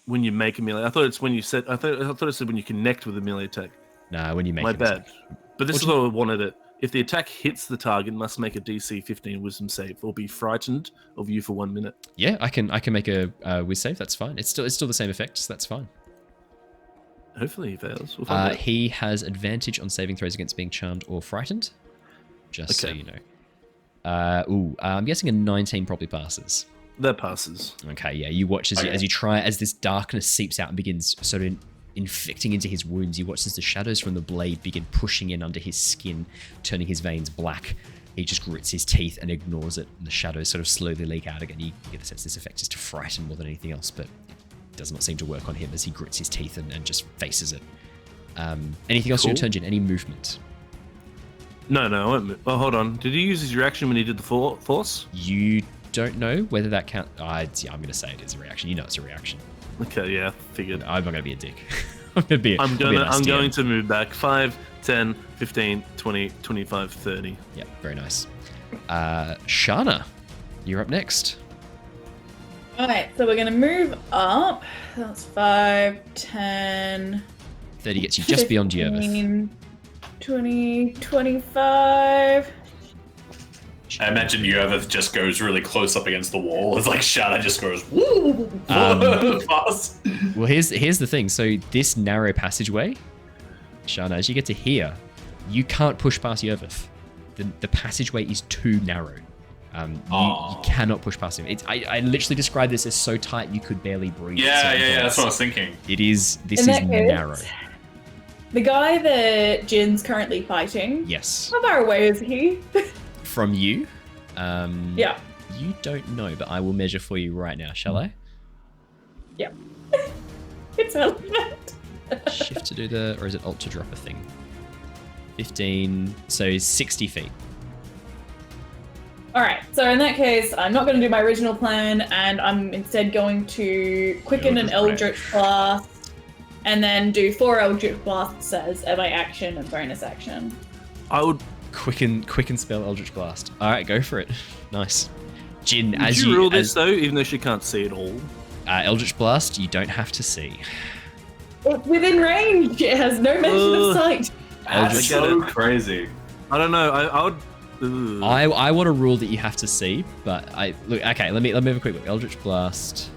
When you make a melee, I thought it's when you said. I thought it said when you connect with a melee attack. Nah, when you make My a bad. mistake. But this What is what I wanted it. If the attack hits the target, must make a DC 15 Wisdom save, or be frightened of you for 1 minute. Yeah, I can make a whiz save. That's fine. It's still the same effect. So that's fine. Hopefully he fails. We'll find out. He has advantage on saving throws against being charmed or frightened. Just so Okay. you know. I'm guessing a 19 probably passes. That passes. Okay, yeah. You watch as this darkness seeps out and begins sort of infecting into his wounds. You watch as the shadows from the blade begin pushing in under his skin, turning his veins black. He just grits his teeth and ignores it, and the shadows sort of slowly leak out again. You get the sense this effect is to frighten more than anything else, but it does not seem to work on him as he grits his teeth and just faces it. Anything else in your turn, Jin? Any movement? No, I won't move. Oh, hold on. Did he use his reaction when he did the force? You don't know whether that counts. I'm going to say it is a reaction. You know it's a reaction. Okay, yeah, figured. I'm not going to be a dick. I'm going to I'm be a nice going DM. to move back 5, 10, 15, 20, 25, 30. Yeah, very nice. Shana, you're up next. Alright, so we're going to move up. That's 5, 10, 30 gets you just beyond Yervith. 15, 20, 25. I imagine Yervith just goes really close up against the wall. It's like Shana just goes woo fast. Well, here's the thing. So this narrow passageway, Shana, as you get to here, you can't push past Yervith. The passageway is too narrow. You cannot push past him. I literally described this as so tight you could barely breathe. at Yeah, certain that's points. what I was thinking. This In is that case- narrow. The guy that Jin's currently fighting, Yes. how far away is he? From you, Yeah. you don't know, but I will measure for you right now, shall I? Yeah. It's relevant. Shift to do the, or is it Alt to drop a thing? 15, so 60 feet. Alright, so in that case, I'm not going to do my original plan, and I'm instead going to quicken an Eldritch Blast, and then do 4 Eldritch Blasts as my action and bonus action. I would. Quicken spell Eldritch Blast. All right, go for it. Nice. Jin, Would as you you rule this though, even though she can't see it all? Eldritch Blast, you don't have to see. It's within range! It has no mention of sight! That's get so it. crazy. I don't know. I would. Ugh. I want a rule that you have to see, but look. Okay, let me have a quick look. Eldritch Blast.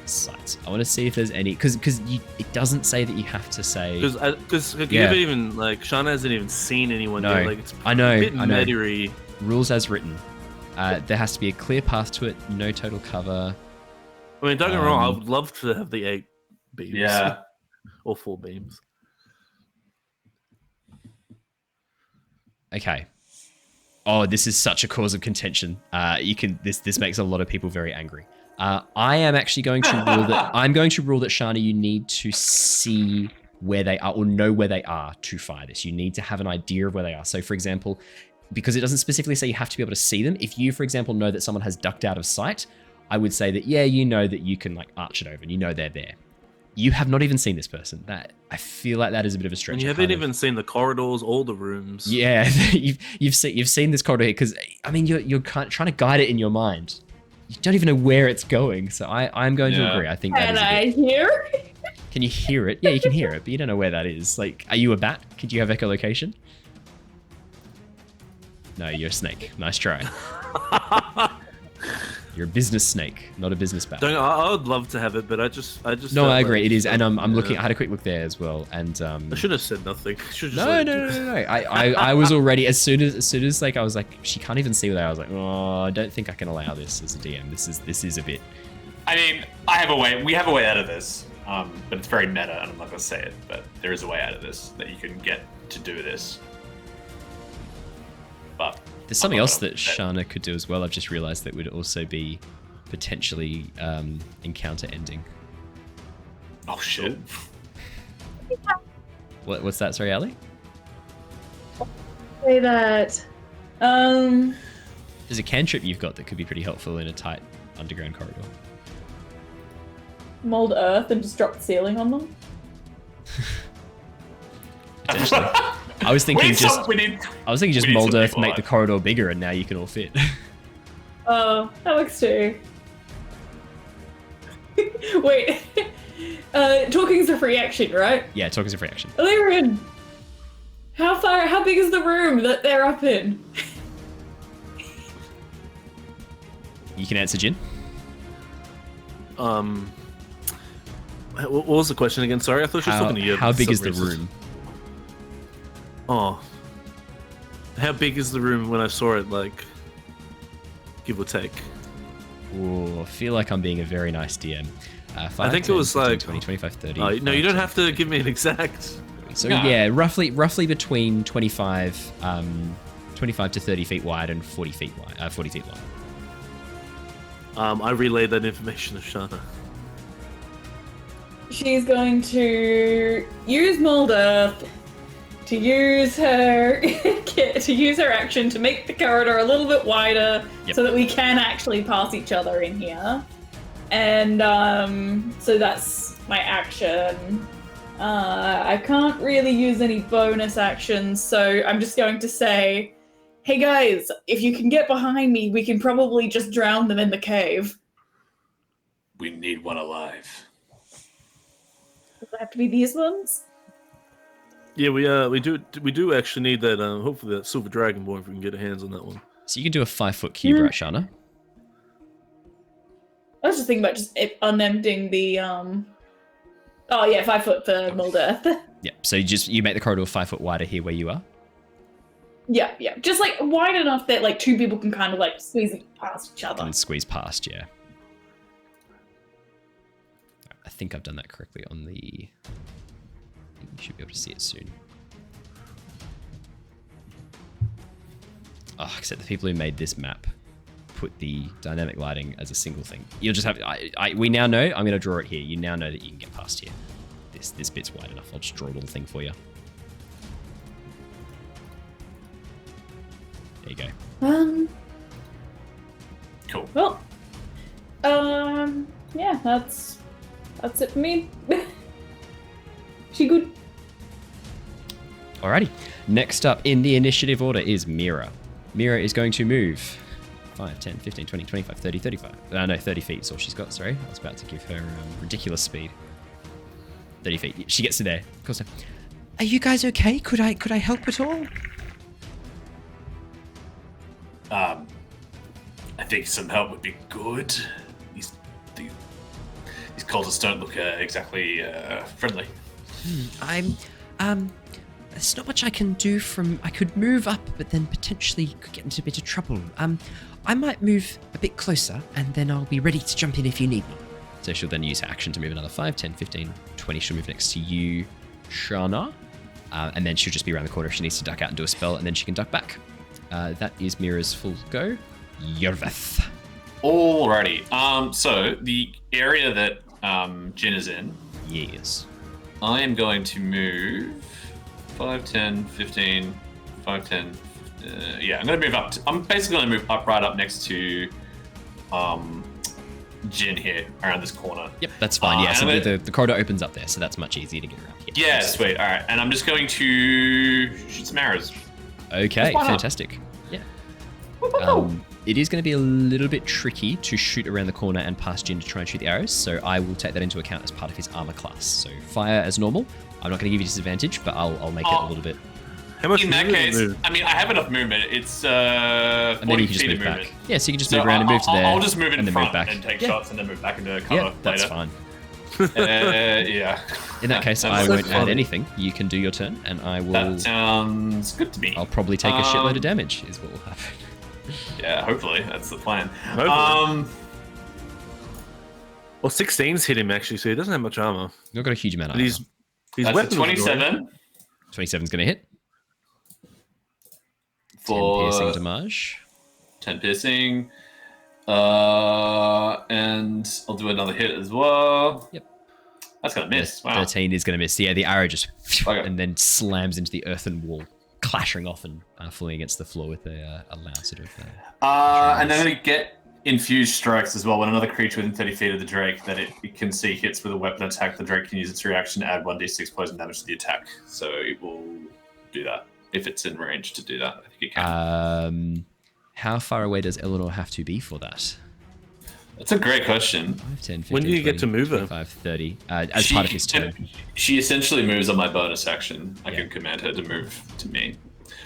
Sight. I want to see if there's any because it doesn't say that you have to say. Because you Yeah. haven't even like Shana hasn't even seen anyone. No, yet. Like it's I know, a bit I know. mattery. Rules as written. There has to be a clear path to it. No total cover. I mean, don't get me wrong. I would love to have the 8 beams. Yeah. Or 4 beams. Okay. Oh, this is such a cause of contention. This makes a lot of people very angry. I am actually going to rule that Shana, you need to see where they are or know where they are to fire this. You need to have an idea of where they are. So, for example, because it doesn't specifically say you have to be able to see them. If you, for example, know that someone has ducked out of sight, I would say that you know that you can like arch it over and you know they're there. You have not even seen this person. That I feel like that is a bit of a stretch. And you haven't even seen the corridors or the rooms. Yeah, you've seen this corridor here because I mean you're trying to guide it in your mind. You don't even know where it's going. So I'm going to agree. I think that Can is. I hear? Can you hear it? Yeah, you can hear it, but you don't know where that is. Like, are you a bat? Could you have echolocation? No, you're a snake. Nice try. You're a business snake, not a business bat. I would love to have it, but I just. No, I agree. It is, and I'm looking. I had a quick look there as well, and I should have said nothing. No. I was already as soon as like I was like she can't even see where I was like, oh, I don't think I can allow this as a DM. This is a bit. I mean, I have a way. We have a way out of this, but it's very meta, and I'm not going to say it. But there is a way out of this that you can get to do this. But there's something else that Shana could do as well. I've just realized that would also be potentially encounter ending. Oh shit! What's that? Sorry, Ali? Say that. There's a cantrip you've got that could be pretty helpful in a tight underground corridor. Mold earth and just drop the ceiling on them. Potentially. I was thinking just mold earth, make the corridor bigger, and now you can all fit. Oh, that works too. Wait, talking's a free action, right? Yeah, talking's a free action. Illyrian, how big is the room that they're up in? You can answer, Jin. What was the question again? Sorry, I thought she was talking to you. How big is the room? Oh. How big is the room when I saw it, like, give or take? Ooh, I feel like I'm being a very nice DM. 5, I think 10, it was 15, like 20, 25, 30. No, you don't have to give me an exact. So yeah, roughly between 25 to 30 feet wide and 40 feet long. I relayed that information to Shana. She's going to use mold earth to use her action to make the corridor a little bit wider, so that we can actually pass each other in here. And so that's my action. I can't really use any bonus actions, so I'm just going to say, hey guys, if you can get behind me, we can probably just drown them in the cave. We need one alive. Does it have to be these ones? Yeah, we do actually need that. Hopefully that silver dragonborn, if we can get our hands on that one. So you can do a 5-foot cube, right, Shana? I was just thinking about just unemptying the 5 foot for mold earth. Yeah. So you make the corridor 5 foot wider here where you are. Yeah. Just like wide enough that like two people can kind of like squeeze past each other. And squeeze past, yeah. I think I've done that correctly on the. You should be able to see it soon. Oh, except the people who made this map put the dynamic lighting as a single thing. You'll just have. We now know. I'm going to draw it here. You now know that you can get past here. This bit's wide enough. I'll just draw a little thing for you. There you go. Cool. Well, yeah, that's it for me. She good. Alrighty. Next up in the initiative order is Mira. Mira is going to move 5, 10, 15, 20, 25, 30, 35. No, 30 feet is all she's got, sorry. I was about to give her ridiculous speed. 30 feet. She gets to there. Of course. Are you guys okay? Could I help at all? I think some help would be good. These cultists don't look exactly friendly. There's not much I can do I could move up, but then potentially could get into a bit of trouble. I might move a bit closer, and then I'll be ready to jump in if you need me. So she'll then use her action to move another 5, 10, 15, 20. She'll move next to you, Shana. and then she'll just be around the corner if she needs to duck out and do a spell, and then she can duck back. That is Mira's full go. Yervith. Alrighty. So the area that Jin is in. Yes. I am going to move 5, 10, 15, 5, 10. Yeah, I'm going to move up. I'm basically going to move up right up next to Jin here, around this corner. Yep, that's fine. Yeah, so the corridor opens up there, so that's much easier to get around. Yeah, sweet. All right, and I'm just going to shoot some arrows. Okay, fantastic. Yeah. It is going to be a little bit tricky to shoot around the corner and past Jin to try and shoot the arrows, so I will take that into account as part of his armor class. So fire as normal. I'm not going to give you disadvantage, but I'll make it a little bit. How much in that case, I mean, I have enough movement. It's 40 and then you can just move movement. back. Yeah, so you can just move around and move to there. I'll just move in and front move back. and take shots and then move back into cover later. That's fine. Yeah. In that case, I won't add anything. You can do your turn, and I will. That sounds good to me. I'll probably take a shitload of damage, is what will happen. Yeah, hopefully that's the plan. Well, 16's hit him actually, so he doesn't have much armor. Not got a huge amount of But armor. His That's weapons a 27. 27's going to hit. For 10 piercing damage. 10 piercing. And I'll do another hit as well. Yep. That's going to miss. Wow. 13 is going to miss. Yeah, the arrow just Okay. and then slams into the earthen wall, clashing off and falling against the floor with a loud sort of. And then I'm going to get infused strikes as well. When another creature within 30 feet of the Drake that it can see hits with a weapon attack, the Drake can use its reaction to add 1d6 poison damage to the attack. So it will do that if it's in range to do that. I think it can. How far away does Eleanor have to be for that? That's a great question. 5, 10, 15, When do you 20, get to move her? 25, 30. As part of his turn. She essentially moves on my bonus action. I can command her to move to me.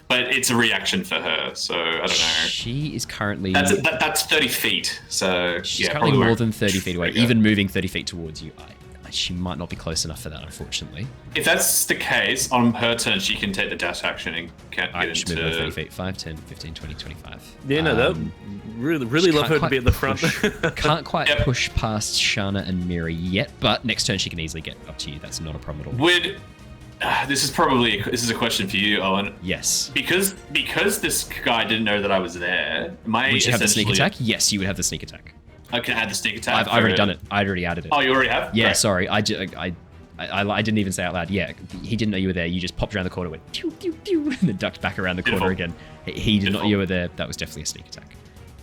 But it's a reaction for her, so I don't know. She is currently... That's 30 feet, so She's yeah, currently probably more than 30 feet away. Okay. Even moving 30 feet towards you, she might not be close enough for that, unfortunately. If that's the case, on her turn, she can take the dash action and can't get Alright, she'll move into... another 30 feet. 5, 10, 15, 20, 25. Yeah, no, that really love her to be at the front. Can't quite push past Shana and Mira yet, but next turn she can easily get up to you. That's not a problem at all. Would... this is a question for you, Owen. Yes. Because this guy didn't know that I was there, Would you have the sneak attack? Yes, you would have the sneak attack. I can add the sneak attack. I've already done it. I already added it. Oh, you already have? Yeah, Great. sorry. I didn't even say out loud. Yeah, he didn't know you were there. You just popped around the corner, went pew, pew, pew, and then ducked back around the corner again. He did not know you were there. That was definitely a sneak attack.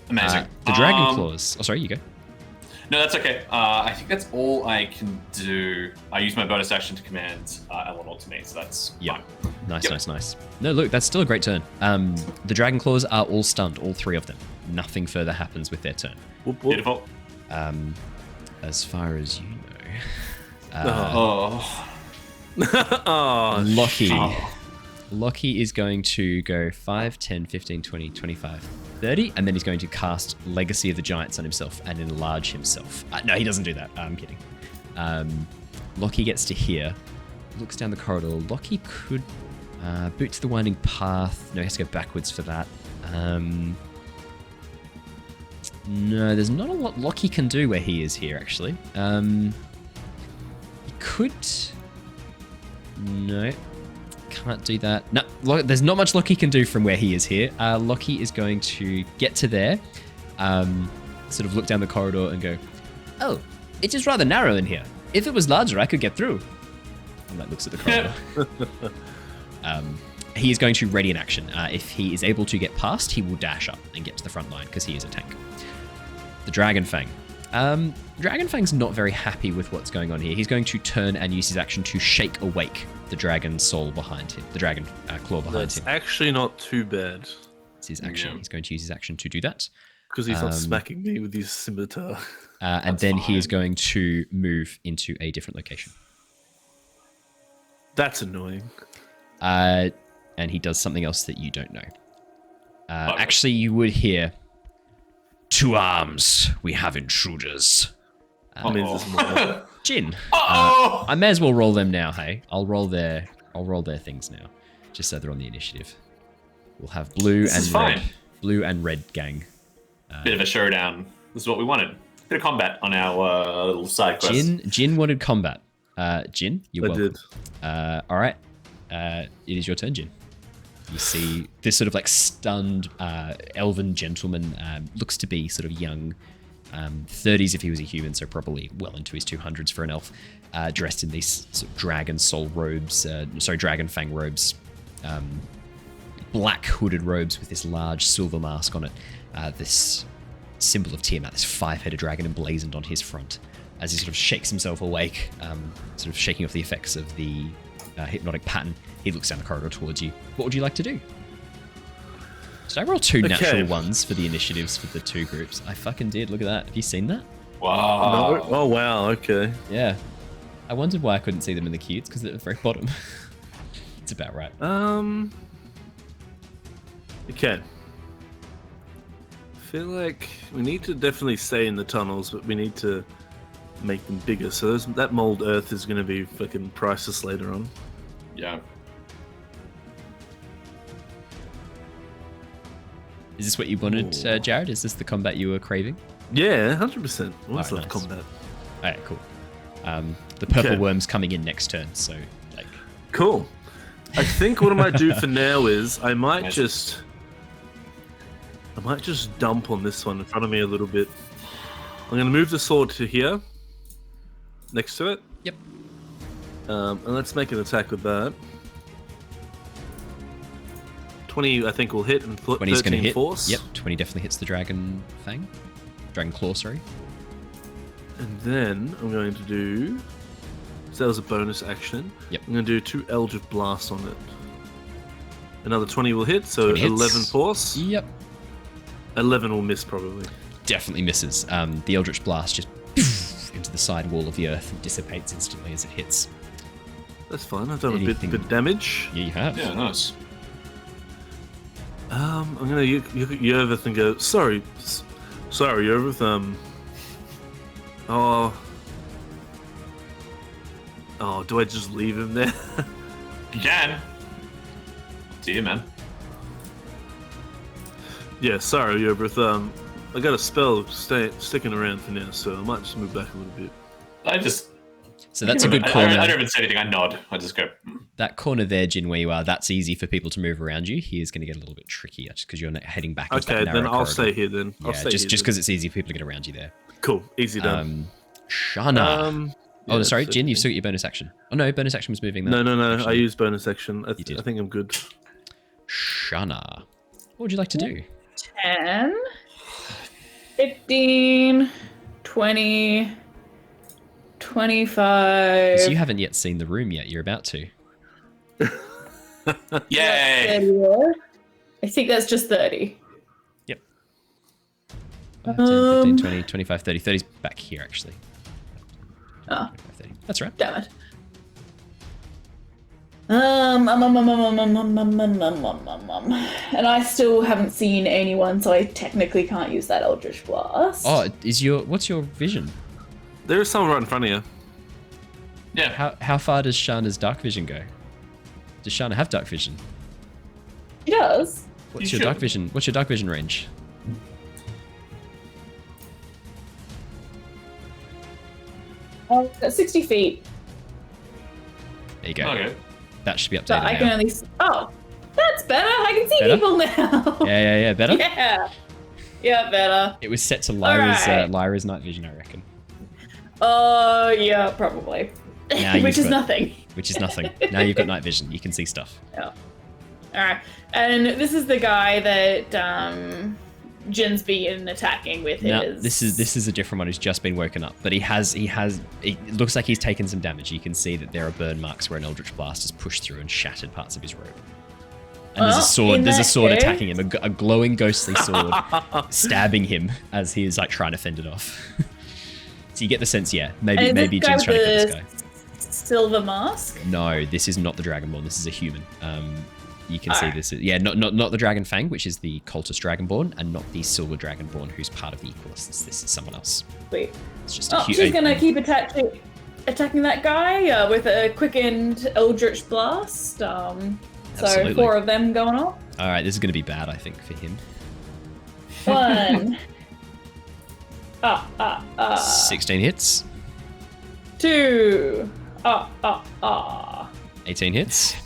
Amazing. The Dragon Claws. Oh, sorry, you go. No, that's okay. I think that's all I can do. I use my bonus action to command Eleanor to me, so that's fine. Nice. No, look, that's still a great turn. The Dragon Claws are all stunned, all 3 of them. Nothing further happens with their turn. Beautiful. As far as you know. Lockie is going to go 5, 10, 15, 20, 25, 30, and then he's going to cast Legacy of the Giants on himself and enlarge himself. No, he doesn't do that. I'm kidding. Lockie gets to here, looks down the corridor. Lockie could boot to the winding path. No, he has to go backwards for that. No, there's not a lot Lockie can do where he is here, actually. He could... No. Can't do that. No, there's not much Lockie can do from where he is here. Lockie is going to get to there, sort of look down the corridor and go, oh, it is rather narrow in here. If it was larger, I could get through. And that looks at the corridor. He is going to ready an action. If he is able to get past, he will dash up and get to the front line because he is a tank. The Dragon Fang. Dragon Fang's not very happy with what's going on here. He's going to turn and use his action to shake awake the dragon soul behind him, the dragon claw behind him. That's actually not too bad. It's his action. Yeah. He's going to use his action to do that. Because he's not smacking me with his scimitar. And then he is going to move into a different location. That's annoying. And he does something else that you don't know. Actually, you would hear, "To arms, we have intruders." Jin. I may as well roll them now, hey? I'll roll their things now. Just so they're on the initiative. We'll have blue and red gang. Bit of a showdown. This is what we wanted. Bit of combat on our little side quest. Jin wanted combat. Jin, you're welcome. I did. All right. it is your turn, Jin. You see this sort of like stunned elven gentleman, looks to be sort of young, 30s if he was a human, so probably well into his 200s for an elf, dressed in these sort of dragon soul robes, dragon fang robes, black hooded robes with this large silver mask on it, this symbol of Tiamat, this 5-headed dragon emblazoned on his front, as he sort of shakes himself awake, sort of shaking off the effects of the hypnotic pattern. He looks down the corridor towards you. What would you like to do? Did I roll 2 natural ones for the initiatives for the 2 groups? I fucking did. Look at that. Have you seen that? Wow. No. Oh, wow. Okay. Yeah. I wondered why I couldn't see them in the queue. It's because they're at the very bottom. It's about right. Okay. I feel like we need to definitely stay in the tunnels, but we need to make them bigger. So that mold earth is going to be fucking priceless later on. Yeah. Is this what you wanted, Jared? Is this the combat you were craving? Yeah, 100%. I always love nice. combat. Alright, cool. The purple worm's coming in next turn, so like. Cool. I think what I might do for now is I might just dump on this one in front of me a little bit. I'm going to move the sword to here, next to it. Yep. And let's make an attack with that. 20, I think, will hit, and 20's going to hit. force. Yep, 20 definitely hits the dragon fang. Dragon claw, sorry. And then I'm going to do... So that was a bonus action. Yep. I'm going to do 2 Eldritch Blasts on it. Another 20 will hit, so 11 force. Yep. 11 will miss, probably. Definitely misses. The Eldritch Blast just into the side wall of the earth and dissipates instantly as it hits. That's fine. I've done a bit of damage. Yeah, you have. Yeah, nice. I'm gonna look at Yervith and go, sorry, Yervith. Do I just leave him there? You can. See you, man. Yeah, sorry, Yervith. I got a spell sticking around for now, so I might just move back a little bit. So that's a good corner. I don't even say anything. I nod. I just go. That corner there, Jin, where you are, that's easy for people to move around you. Here's going to get a little bit trickier just because you're heading back into that narrow then I'll corridor. stay here then. Yeah, just because it's easy for people to get around you there. Cool, easy done. Shana. Sorry, Jin, you've still got your bonus action. Oh no, bonus action was moving that. No, actually. I used bonus action. I did. I think I'm good. Shana. What would you like to do? 10, 15, 20, 25. So you haven't yet seen the room yet. You're about to. Yay! I think that's just 30. Yep. 10, 15, 20, 25, 30. 30's back here, actually. Oh. 30. That's right. Damn it. And I still haven't seen anyone, so I technically can't use that Eldritch Blast. Oh, what's your vision? There's someone right in front of you. Yeah. How far does Shana's dark vision go? Does Shana have dark vision? She does. What's your dark vision? What's your dark vision range? At 60 feet. There you go. Okay. That should be updated So I can now. only. Oh, that's better. I can see Better? people now. Yeah. Better? Yeah, better. It was set to Lyra's, Alright. Lyra's night vision, I reckon. Yeah, probably. Now Which you've is got- nothing. Which is nothing. Now you've got night vision. You can see stuff. Yeah. Alright. And this is the guy that Jin's been attacking with Now, his. this is a different one who's just been woken up, but it looks like he's taken some damage. You can see that there are burn marks where an Eldritch Blast has pushed through and shattered parts of his robe. And there's a sword. There's a sword attacking him, a glowing, ghostly sword, stabbing him as he is like trying to fend it off. So you get the sense, maybe Jin's trying to kill this guy. Silver mask. No, this is not the Dragonborn. This is a human. You can see this. Not the Dragon Fang, which is the cultist Dragonborn, and not the Silver Dragonborn, who's part of the Equalists. This is someone else. Wait. It's just She's gonna keep attacking that guy with a quickened Eldritch Blast. So Absolutely. 4 of them going off. All right, this is going to be bad, I think, for him. 1. 16 hits. 2. 18 hits.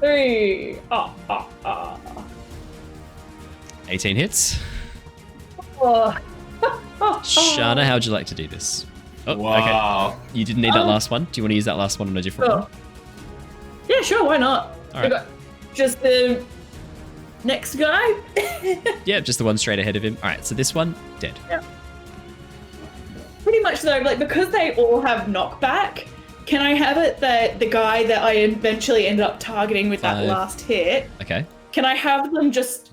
3. 18 hits. Oh. Shana, how'd you like to do this? Oh, Wow. okay. You didn't need that last one. Do you want to use that last one on a different one? Yeah, sure, why not? All right. Just the next guy? Yeah, just the one straight ahead of him. All right, so this one, dead. Yeah. Pretty much though, like, because they all have knockback, can I have it that the guy that I eventually ended up targeting with that 5. last hit, Okay. can I have them just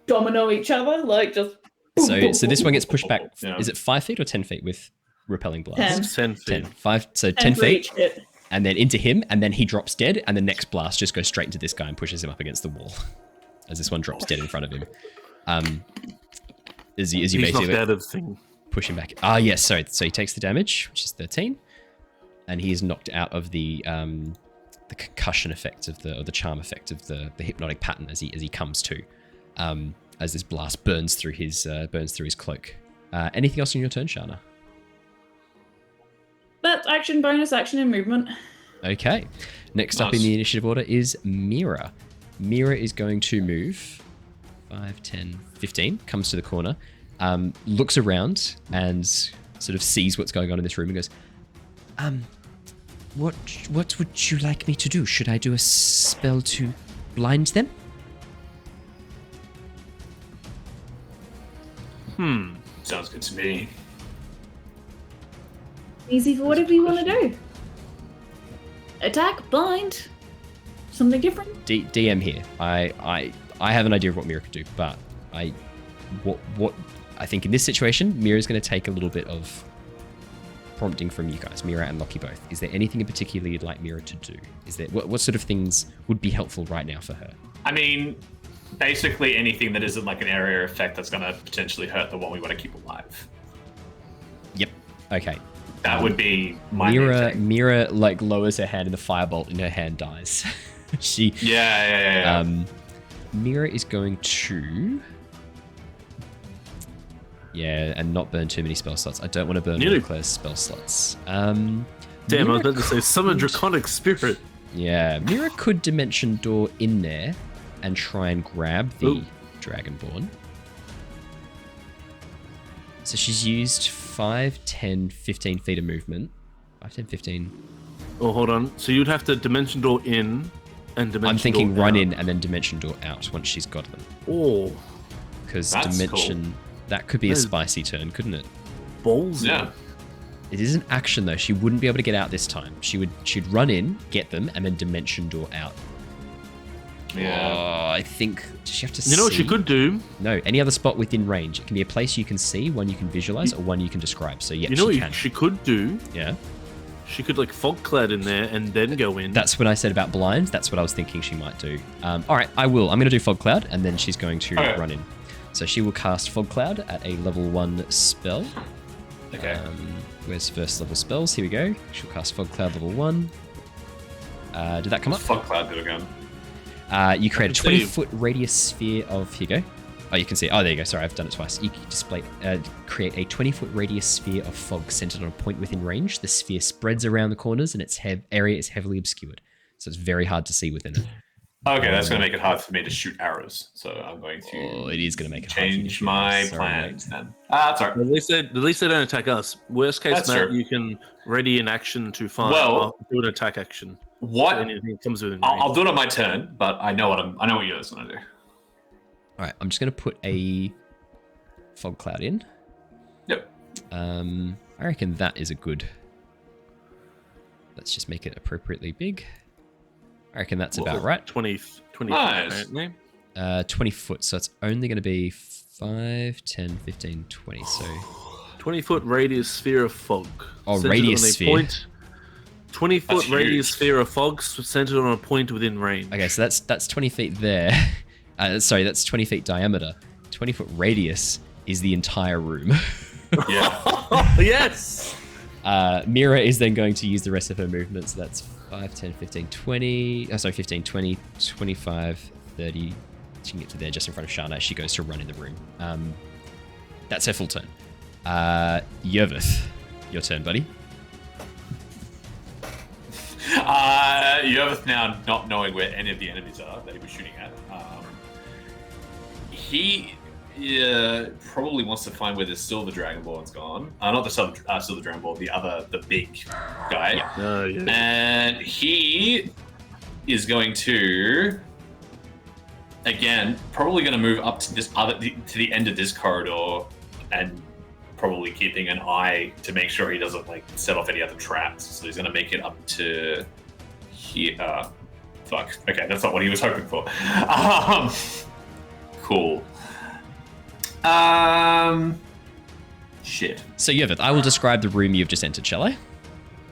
domino each other? Like, just... So this one gets pushed back. Yeah. Is it 5 feet or 10 feet with repelling blast? 10 feet. 10. 5. So 10 for feet, each hit. and then into him, and then he drops dead, and the next blast just goes straight into this guy and pushes him up against the wall, as this one drops dead in front of him. As you He's basically knocked out of the thing. push him back. Ah, yes. Sorry. So he takes the damage, which is 13, and he is knocked out of the concussion effect of the charm effect of the hypnotic pattern as he comes to. As this blast burns through his cloak. Anything else on your turn, Shana? That's action, bonus action, and movement. Okay. Next up in the initiative order is Mira. Mira is going to move 5, 10, 15, comes to the corner, looks around and sort of sees what's going on in this room and goes, what would you like me to do? Should I do a spell to blind them? Sounds good to me. Easy for whatever you want to do. Attack, blind, something different. DM here. I have an idea of what Mira could do, but what I think in this situation, Mira's going to take a little bit of prompting from you guys, Mira and Lockie both. Is there anything in particular you'd like Mira to do? Is there what sort of things would be helpful right now for her? I mean, basically anything that isn't like an area effect that's going to potentially hurt the one we want to keep alive. Yep. Okay. That would be my main thing. Mira like lowers her hand and the firebolt in her hand dies. She Yeah. Mira is going to and not burn too many spell slots. I don't want to burn all Claire's spell slots. Damn, I was about to say summon Draconic Spirit. Yeah, Mira could Dimension Door in there and try and grab the Dragonborn. So she's used 5, 10, 15 feet of movement. 5, 10, 15. Oh, hold on. So you'd have to Dimension Door in and Dimension Door I'm thinking out. run in and then Dimension Door out once she's got them. Oh. Because That's Dimension... That could be a spicy turn, couldn't it? Balls. Yeah. It is an action though. She wouldn't be able to get out this time. She'd run in, get them, and then Dimension Door out. Yeah. Oh, I think does she have to see? You know what she could do? No, any other spot within range. It can be a place you can see, one you can visualize, or one you can describe. So yeah, You know she what can. she could do? Yeah. She could like fog cloud in there and then go in. That's what I said about blind. That's what I was thinking she might do. All right, I will. I'm going to do Fog Cloud, and then she's going to run in. So she will cast Fog Cloud at a level 1 spell. Okay. Where's first level spells? Here we go. She'll cast Fog Cloud level 1. Did that come up? Fog cloud do again. You create a can see. 20-foot radius sphere of... Here you go. Oh, you can see. Oh, there you go. Sorry, I've done it twice. You can create a 20-foot radius sphere of fog centered on a point within range. The sphere spreads around the corners, and its area is heavily obscured. So it's very hard to see within it. Okay, that's going to make it hard for me to shoot arrows. So I'm going to Oh, it is going to make it hard for you to change shoot my arrows. Sorry, plans mate. then. That's all right. At least they don't attack us. Worst case, That's Matt, true. you can ready an action to fire. Well- or do an attack action. What? Anything that comes within I'll range. do it on my turn, but I know what you guys going to do. All right, I'm just going to put a fog cloud in. Yep. I reckon that is a good... Let's just make it appropriately big. I reckon that's about right. 20 Nice. apparently. 20 foot, so it's only going to be 5, 10, 15, 20. So 20-foot radius sphere of fog. Oh, Centered radius on a sphere. Point. 20-foot That's radius huge. sphere of fog centered on a point within range. okay, so that's 20 feet there. Sorry, that's 20 feet diameter. 20-foot radius is the entire room. Yeah. Yes! Mira is then going to use the rest of her movement, so that's 5, 10, 15, 20. Oh, sorry, 15, 20, 25, 30. She can get to there just in front of Shana. She goes to run in the room. That's her full turn. Yervith, your turn, buddy. Yervith now not knowing where any of the enemies are that he was shooting at. He probably wants to find where the Silver Dragonborn's gone. Not the Silver Dragonborn, the big guy. Yeah. And he is going to, again, probably going to move up to to the end of this corridor, and probably keeping an eye to make sure he doesn't set off any other traps. So he's going to make it up to here. Fuck. Okay, that's not what he was hoping for. Cool. Shit. So Yervith, I will describe the room you've just entered, shall I?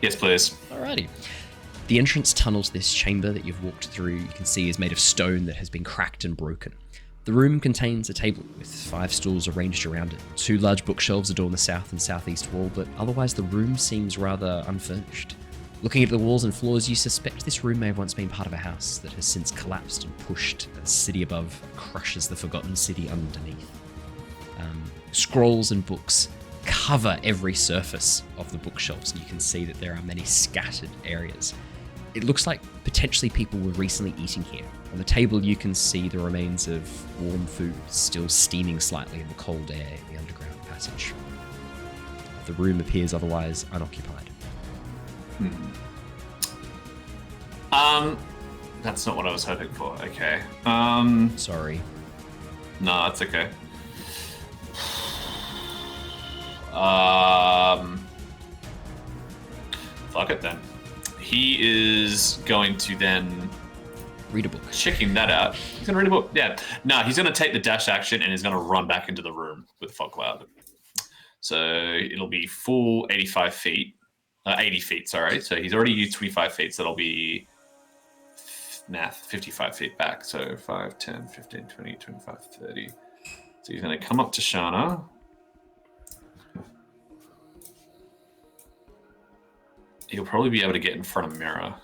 Yes, please. Alrighty. The entrance tunnel to this chamber that you've walked through, you can see, is made of stone that has been cracked and broken. The room contains a table with 5 stools arranged around it. 2 large bookshelves adorn the south and southeast wall, but otherwise the room seems rather unfurnished. Looking at the walls and floors, you suspect this room may have once been part of a house that has since collapsed and pushed as the city above crushes the forgotten city underneath. Scrolls and books cover every surface of the bookshelves, and you can see that there are many scattered areas. It looks like potentially people were recently eating here. On the table you can see the remains of warm food still steaming slightly in the cold air in the underground passage. The room appears otherwise unoccupied. That's not what I was hoping for. Okay. Sorry. No, that's okay. Fuck it then. He is going to then read a book. Checking that out. He's gonna read a book. Yeah. No, he's gonna take the dash action and he's gonna run back into the room with Fog Cloud. So it'll be full 85 feet. 80 feet, sorry. So he's already used 25 feet, so that'll be 55 feet back. So 5, 10, 15, 20, 25, 30. So he's gonna come up to Shana. He'll probably be able to get in front of Mira.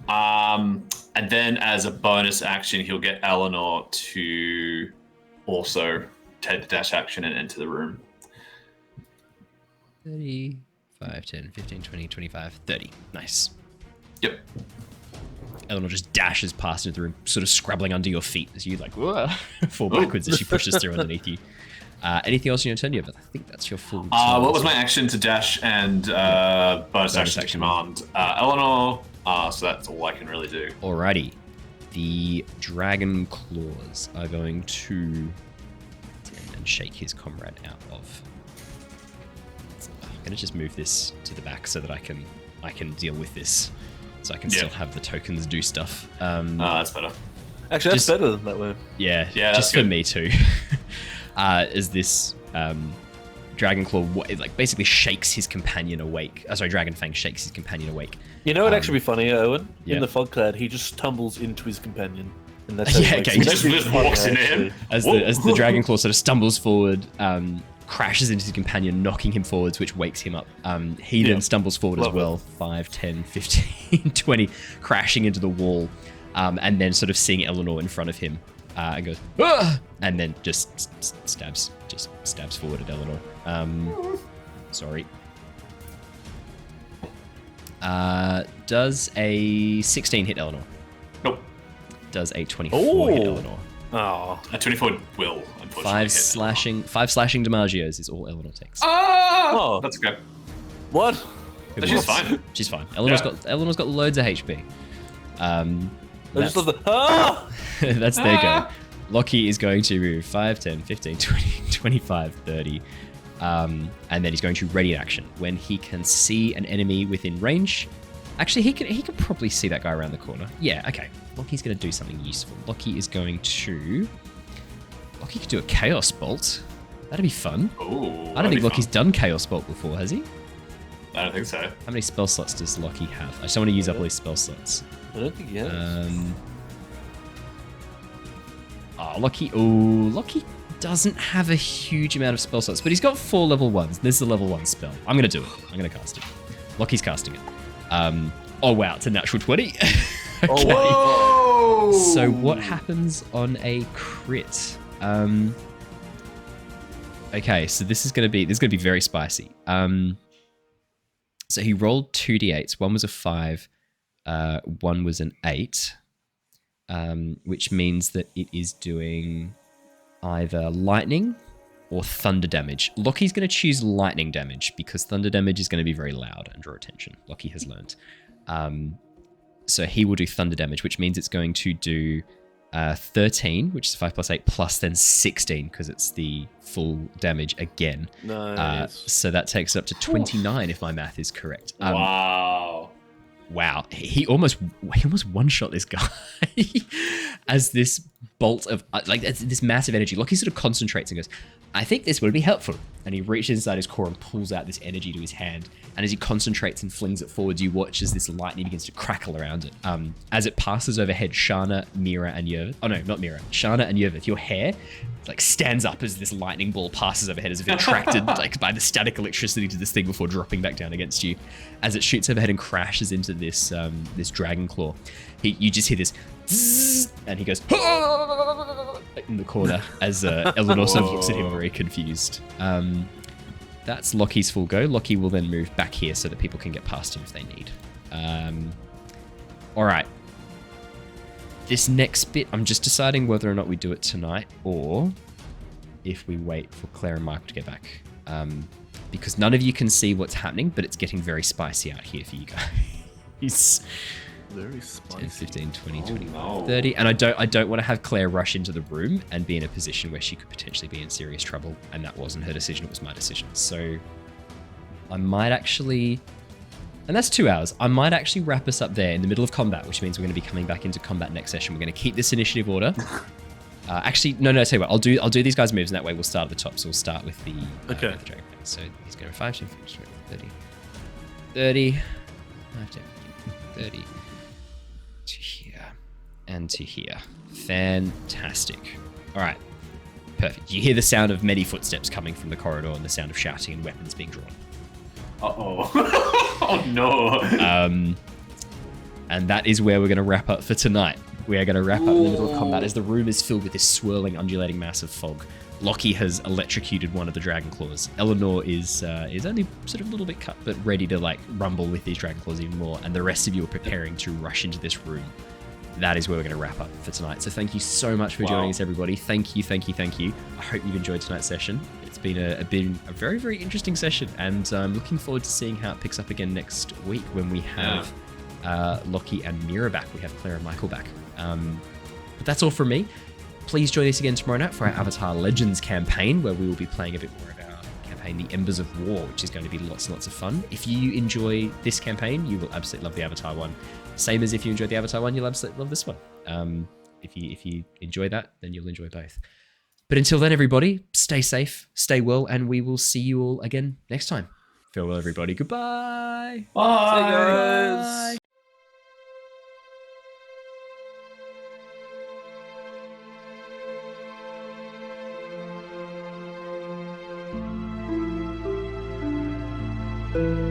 And then as a bonus action, he'll get Eleanor to also take the dash action and enter the room. 30, 5, 10, 15, 20, 25, 30. Nice. Yep. Eleanor just dashes past into the room, sort of scrabbling under your feet as you fall backwards as she pushes through underneath you. Anything else in your turn? Yeah, but I think that's your full turn. What was my action to dash and bonus action to command? Eleanor, so that's all I can really do. Alrighty. The dragon claws are going to and shake his comrade out of. I'm going to just move this to the back so that I can deal with this. So I can still have the tokens do stuff. That's better. Actually, that's better than that way. Yeah, that's just good. For me too. Is this Dragon Claw basically shakes his companion awake. Dragon Fang shakes his companion awake. You know, it'd actually be funny, Owen. Yeah. In the fog cloud, he just tumbles into his companion, and that's Yeah, okay, he just walks into him. As the Dragon Claw sort of stumbles forward, crashes into his companion, knocking him forwards, which wakes him up. He then stumbles forward as well, 5, 10, 15, 20, crashing into the wall, and then sort of seeing Eleanor in front of him, and goes, "Ah!" And then just stabs forward at Eleanor. Sorry. Does a 16 hit Eleanor? Nope. Does a 24 hit Eleanor? Oh. A 24 will, unfortunately. 5 slashing damagios is all Eleanor takes. Oh, That's okay. what? She's fine. She's fine. Eleanor's got loads of HP. I just love the That's their go. Lockie is going to move 5, 10, 15, 20, 25, 30. And then he's going to ready an action. When he can see an enemy within range. Actually, he can probably see that guy around the corner. Yeah, okay. Lockie's going to do something useful. Lockie could do a Chaos Bolt. That'd be fun. Ooh, I don't think Lockie's done Chaos Bolt before, has he? I don't think so. How many spell slots does Lockie have? I just don't want to use up all his spell slots. I don't think he has. Lockie doesn't have a huge amount of spell slots, but he's got 4 level 1s. This is a level 1 spell. I'm going to do it. I'm going to cast it. Lockie's casting it. Oh wow, it's a natural 20. Okay. Whoa! So what happens on a crit? Okay, so this is going to be very spicy. So he rolled 2d8s. One was a 5, one was an 8, which means that it is doing either lightning or thunder damage. Lockie's going to choose lightning damage because thunder damage is going to be very loud and draw attention. Lockie has learned. So he will do thunder damage, which means it's going to do 13, which is 5 plus 8, plus then 16 because it's the full damage again. Nice. So that takes up to 29 if my math is correct. Wow. He almost one-shot this guy as this bolt of, this massive energy. Lockie sort of concentrates and goes, I think this will be helpful. And he reaches inside his core and pulls out this energy to his hand. And as he concentrates and flings it forward, you watch as this lightning begins to crackle around it. As it passes overhead, Shana, Mira, and Yervith. Oh no, not Mira. Shana and Yervith, your hair stands up as this lightning ball passes overhead as if attracted by the static electricity to this thing before dropping back down against you. As it shoots overhead and crashes into this this dragon claw. You just hear this zzz, and he goes in the corner as Eleanor sort of looks at him very confused. That's Lockie's full go. Lockie will then move back here so that people can get past him if they need. All right. This next bit, I'm just deciding whether or not we do it tonight or if we wait for Claire and Michael to get back. Because none of you can see what's happening, but it's getting very spicy out here for you guys. Very spicy. 10, 15, 20, 25, 30. And I don't want to have Claire rush into the room and be in a position where she could potentially be in serious trouble. And that wasn't her decision, it was my decision. So I might actually... And that's 2 hours. I might actually wrap us up there in the middle of combat, which means we're going to be coming back into combat next session. We're going to keep this initiative order. Actually, no, tell you what. I'll do these guys' moves, and that way we'll start at the top. So we'll start with the Dragon. So he's going to 5, 10, 15, 20, 30, 5, 10, 15, 30 to here and to here. Fantastic. All right. Perfect. You hear the sound of many footsteps coming from the corridor and the sound of shouting and weapons being drawn. Uh-oh. Oh, no. And that is where we're going to wrap up for tonight. We are going to wrap up in the middle of combat as the room is filled with this swirling, undulating mass of fog. Lockie has electrocuted one of the dragon claws. Eleanor is only sort of a little bit cut, but ready to rumble with these dragon claws even more. And the rest of you are preparing to rush into this room. That is where we're going to wrap up for tonight. So thank you so much for joining us, everybody. Thank you. I hope you've enjoyed tonight's session. It's been a very, very interesting session, and I'm looking forward to seeing how it picks up again next week when we have Lockie and Mira back. We have Claire and Michael back. But that's all from me. Please join us again tomorrow night for our Avatar Legends campaign, where we will be playing a bit more of our campaign, The Embers of War, which is going to be lots and lots of fun. If you enjoy this campaign, you will absolutely love the Avatar one. Same as if you enjoyed the Avatar one, you'll absolutely love this one. If you enjoy that, then you'll enjoy both. But until then, everybody, stay safe, stay well, and we will see you all again next time. Farewell, everybody. Goodbye. Bye. See you guys. Bye.